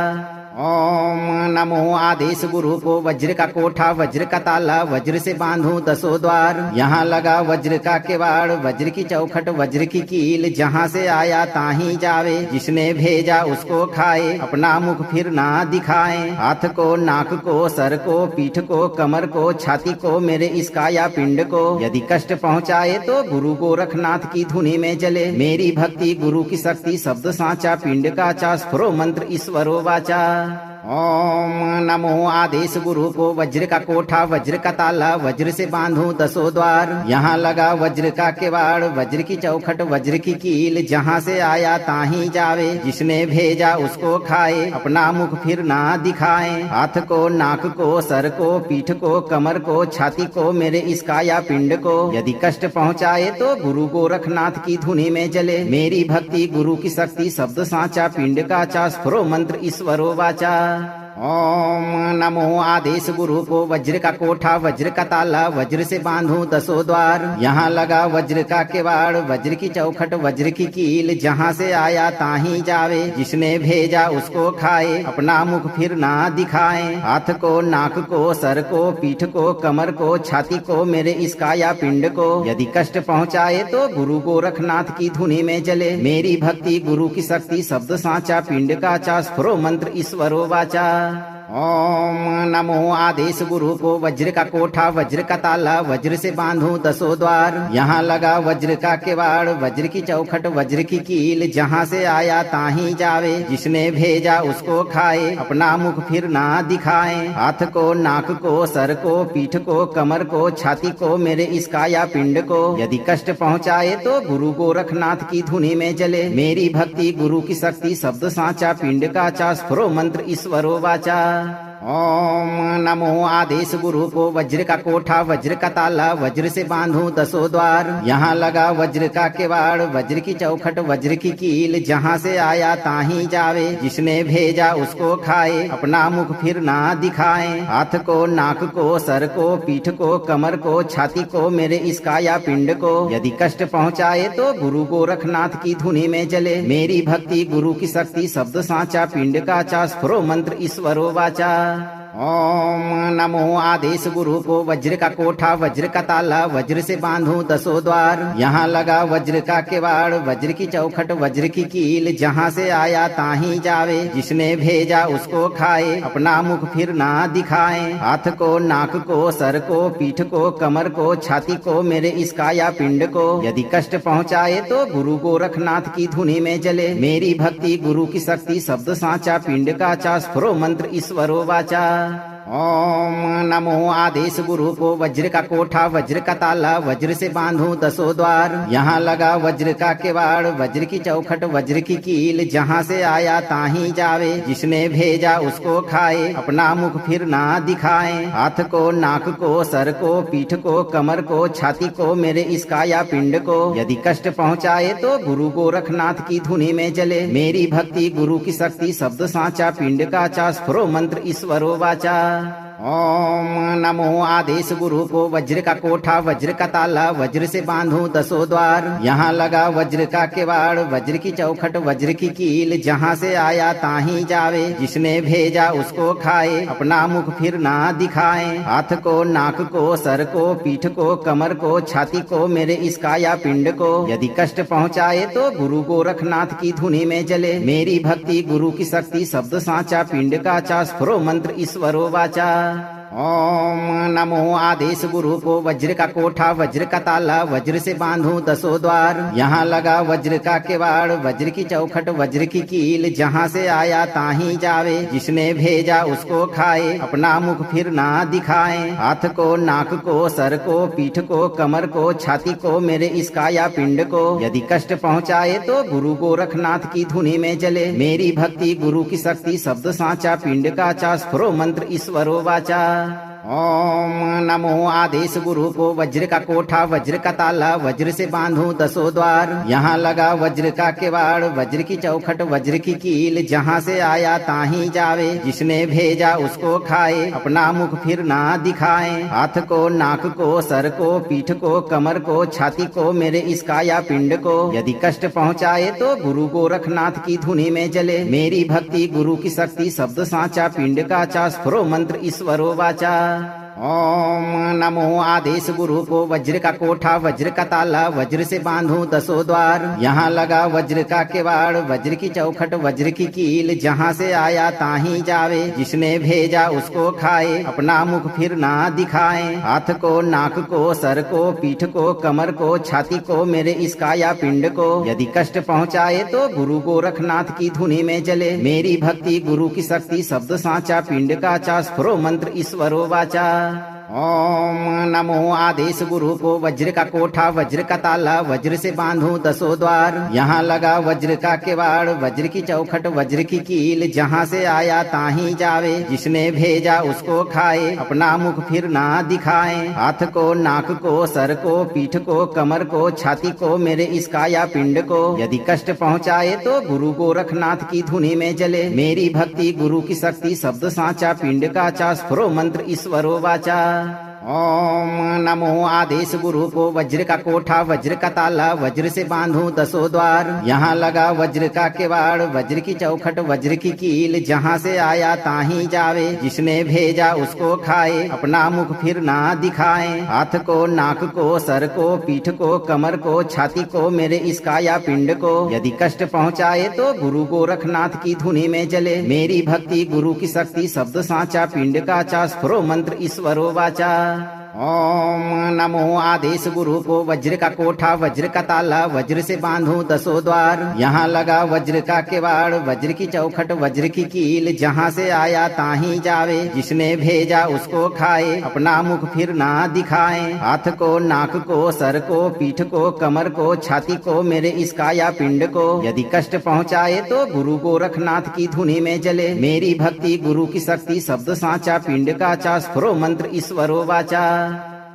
ओम नमो आदेश गुरु को वज्र का कोठा वज्र का ताला वज्र से बांधूं दसों द्वार। यहाँ लगा वज्र का किवाड़ वज्र की चौखट वज्र की कील, जहाँ से आया ताही जावे, जिसने भेजा उसको खाए, अपना मुख फिर ना दिखाए। हाथ को, नाक को, सर को, पीठ को, कमर को, छाती को, मेरे इस काया पिंड को यदि कष्ट पहुँचाए तो गुरु गोरखनाथ की धुनी में जले। मेरी भक्ति गुरु की शक्ति शब्द साचा पिंड का चा स्फुरो मंत्र ईश्वरो वाचा। ओम नमो आदेश गुरु को वज्र का कोठा वज्र का ताला वज्र से बांधूं दसों द्वार। यहाँ लगा वज्र का किवाड़ वज्र की चौखट वज्र की कील जहाँ से आया ताहीं जावे जिसने भेजा उसको खाए अपना मुख फिर ना दिखाए। हाथ को नाक को सर को पीठ को कमर को छाती को मेरे इस काया पिंड को यदि कष्ट पहुँचाए तो गुरु गोरखनाथ की धुनी में जले। मेरी भक्ति गुरु की शक्ति शब्द साचा पिंड का चा स्फुरो मंत्र ईश्वरो वाचा। ओम नमो आदेश गुरु को वज्र का कोठा वज्र का ताला वज्र से बांधूं दसों द्वार। यहाँ लगा वज्र का किवाड़ वज्र की चौखट वज्र की कील जहाँ से आया ताहीं जावे जिसने भेजा उसको खाए अपना मुख फिर ना दिखाए। हाथ को नाक को सर को पीठ को कमर को छाती को मेरे इस काया पिंड को यदि कष्ट पहुँचाए तो गुरु गोरखनाथ की धुनी में जले। मेरी भक्ति गुरु की शक्ति शब्द साचा पिंड का चा स्फुरो मंत्र ईश्वरो वाचा। ओम नमो आदेश गुरु को वज्र का कोठा वज्र का ताला वज्र से बांधूं दसों द्वार। यहाँ लगा वज्र का किवाड़ वज्र की चौखट वज्र की कील जहाँ से आया ताहीं जावे जिसने भेजा उसको खाए अपना मुख फिर ना दिखाए। हाथ को नाक को सर को पीठ को कमर को छाती को मेरे इस काया पिंड को यदि कष्ट पहुँचाए तो गुरु गोरखनाथ की धुनी में जले। मेरी भक्ति गुरु की शक्ति शब्द साचा पिंड का चा स्फुरो मंत्र ईश्वरो वाचा। ओम नमो आदेश गुरु को वज्र का कोठा वज्र का ताला वज्र से बांधूं दसों द्वार। यहाँ लगा वज्र का किवाड़ वज्र की चौखट वज्र की कील जहाँ से आया ताहीं जावे जिसने भेजा उसको खाए अपना मुख फिर ना दिखाए। हाथ को नाक को सर को पीठ को कमर को छाती को मेरे इस काया पिंड को यदि कष्ट पहुँचाए तो गुरु गोरखनाथ की धुनी में जले। मेरी भक्ति गुरु की शक्ति शब्द साचा पिंड का चा स्फुरो मंत्र ईश्वरो वाचा। ओम नमो आदेश गुरु को वज्र का कोठा वज्र का ताला वज्र से बांधूं दसों द्वार। यहाँ लगा वज्र का किवाड़ वज्र की चौखट वज्र की कील जहाँ से आया ताहीं जावे जिसने भेजा उसको खाए अपना मुख फिर ना दिखाए। हाथ को नाक को सर को पीठ को कमर को छाती को मेरे इस काया पिंड को यदि कष्ट पहुँचाए तो गुरु गोरखनाथ की धुनी में जले। मेरी भक्ति गुरु की शक्ति शब्द साचा पिंड का चा स्फुरो मंत्र ईश्वरो वाचा। ओम नमो आदेश गुरु को वज्र का कोठा वज्र का ताला वज्र से बांधूं दसों द्वार। यहाँ लगा वज्र का किवाड़ वज्र की चौखट वज्र की कील जहाँ से आया ताहीं जावे जिसने भेजा उसको खाए अपना मुख फिर ना दिखाए। हाथ को नाक को सर को पीठ को कमर को छाती को मेरे इस काया पिंड को यदि कष्ट पहुँचाए तो गुरु गोरखनाथ की धुनी में जले। मेरी भक्ति गुरु की शक्ति शब्द साचा पिंड का चा स्फुरो मंत्र ईश्वरो वाचा। ओम नमो आदेश गुरु को वज्र का कोठा वज्र का ताला वज्र से बांधूं दसों द्वार। यहाँ लगा वज्र का किवाड़ वज्र की चौखट वज्र की कील जहाँ से आया ताहीं जावे जिसने भेजा उसको खाए अपना मुख फिर ना दिखाए। हाथ को नाक को सर को पीठ को कमर को छाती को मेरे इस काया पिंड को यदि कष्ट पहुँचाए तो गुरु गोरखनाथ की धुनी में जले। मेरी भक्ति गुरु की शक्ति शब्द साचा पिंड का चा स्फुरो मंत्र ईश्वरो वाचा। ओम नमो आदेश गुरु को वज्र का कोठा वज्र का ताला वज्र से बांधूं दसों द्वार। यहाँ लगा वज्र का किवाड़ वज्र की चौखट वज्र की कील जहाँ से आया ताहीं जावे जिसने भेजा उसको खाए अपना मुख फिर ना दिखाए। हाथ को नाक को सर को पीठ को कमर को छाती को मेरे इस काया पिंड को यदि कष्ट पहुँचाए तो गुरु गोरखनाथ की धुनी में जले। मेरी भक्ति गुरु की शक्ति शब्द साचा पिंड का चा स्फुरो मंत्र ईश्वरो वाचा। ओम नमो आदेश गुरु को वज्र का कोठा वज्र का ताला वज्र से बांधूं दसों द्वार। यहाँ लगा वज्र का किवाड़ वज्र की चौखट वज्र की कील जहाँ से आया ताहीं जावे जिसने भेजा उसको खाए अपना मुख फिर ना दिखाए। हाथ को नाक को सर को पीठ को कमर को छाती को मेरे इस काया पिंड को यदि कष्ट पहुँचाए तो गुरु गोरखनाथ की धुनी में जले। मेरी भक्ति गुरु की शक्ति शब्द साचा पिंड का चा स्फुरो मंत्र ईश्वरो वाचा। ओम नमो आदेश गुरु को वज्र का कोठा वज्र का ताला वज्र से बांधो दसों द्वार। यहाँ लगा वज्र का किवाड़ वज्र की चौखट वज्र की कील जहाँ से आया ताही जावे जिसने भेजा उसको खाए अपना मुख फिर ना दिखाए। हाथ को नाक को सर को पीठ को कमर को छाती को मेरे इस काया पिंड को यदि कष्ट पहुँचाए तो गुरु गोरखनाथ की धुनी में जले। मेरी भक्ति गुरु की शक्ति शब्द साचा पिंड का चा स्फुरो मंत्र ईश्वरो वाचा। ओम नमो आदेश गुरु को वज्र का कोठा वज्र का ताला वज्र से बांधो दसों द्वार। यहाँ लगा वज्र का किवाड़ वज्र की चौखट वज्र की कील जहाँ से आया ताही जावे जिसने भेजा उसको खाए अपना मुख फिर ना दिखाए। हाथ को नाक को सर को पीठ को कमर को छाती को मेरे इस काया पिंड को यदि कष्ट पहुँचाए तो गुरु गोरखनाथ की धुनी में जले। मेरी भक्ति गुरु की शक्ति शब्द साचा पिंड का चा स्फुरो मंत्र ईश्वरो वाचा। ओम नमो आदेश गुरु को वज्र का कोठा वज्र का ताला वज्र से बांधो दसों द्वार। यहाँ लगा वज्र का किवाड़ वज्र की चौखट वज्र की कील जहाँ से आया ताही जावे जिसने भेजा उसको खाए अपना मुख फिर ना दिखाए। हाथ को नाक को सर को पीठ को कमर को छाती को मेरे इस काया पिंड को यदि कष्ट पहुँचाए तो गुरु गोरखनाथ की धुनी में जले। मेरी भक्ति गुरु की शक्ति शब्द साचा पिंड का चा स्फुरो मंत्र ईश्वरो वाचा। ओम नमो आदेश गुरु को वज्र का कोठा वज्र का ताला वज्र से बांधो दसों द्वार। यहाँ लगा वज्र का किवाड़ वज्र की चौखट वज्र की कील जहाँ से आया ताही जावे जिसने भेजा उसको खाए अपना मुख फिर ना दिखाए। हाथ को नाक को सर को पीठ को कमर को छाती को मेरे इस काया पिंड को यदि कष्ट पहुँचाए तो गुरु गोरखनाथ की धुनी में जले। मेरी भक्ति गुरु की शक्ति शब्द साचा पिंड का चा स्फुरो मंत्र ईश्वरो वाचा।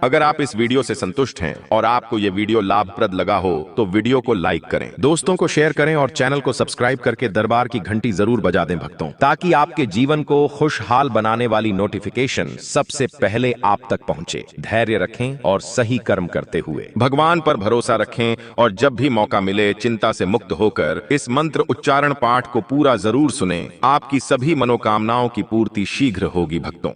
अगर आप इस वीडियो से संतुष्ट हैं और आपको ये वीडियो लाभप्रद लगा हो तो वीडियो को लाइक करें, दोस्तों को शेयर करें और चैनल को सब्सक्राइब करके दरबार की घंटी जरूर बजा दें भक्तों, ताकि आपके जीवन को खुशहाल बनाने वाली नोटिफिकेशन सबसे पहले आप तक पहुंचे। धैर्य रखें और सही कर्म करते हुए भगवान पर भरोसा रखें और जब भी मौका मिले चिंता से मुक्त होकर इस मंत्र उच्चारण पाठ को पूरा जरूर सुनें। आपकी सभी मनोकामनाओं की पूर्ति शीघ्र होगी भक्तों।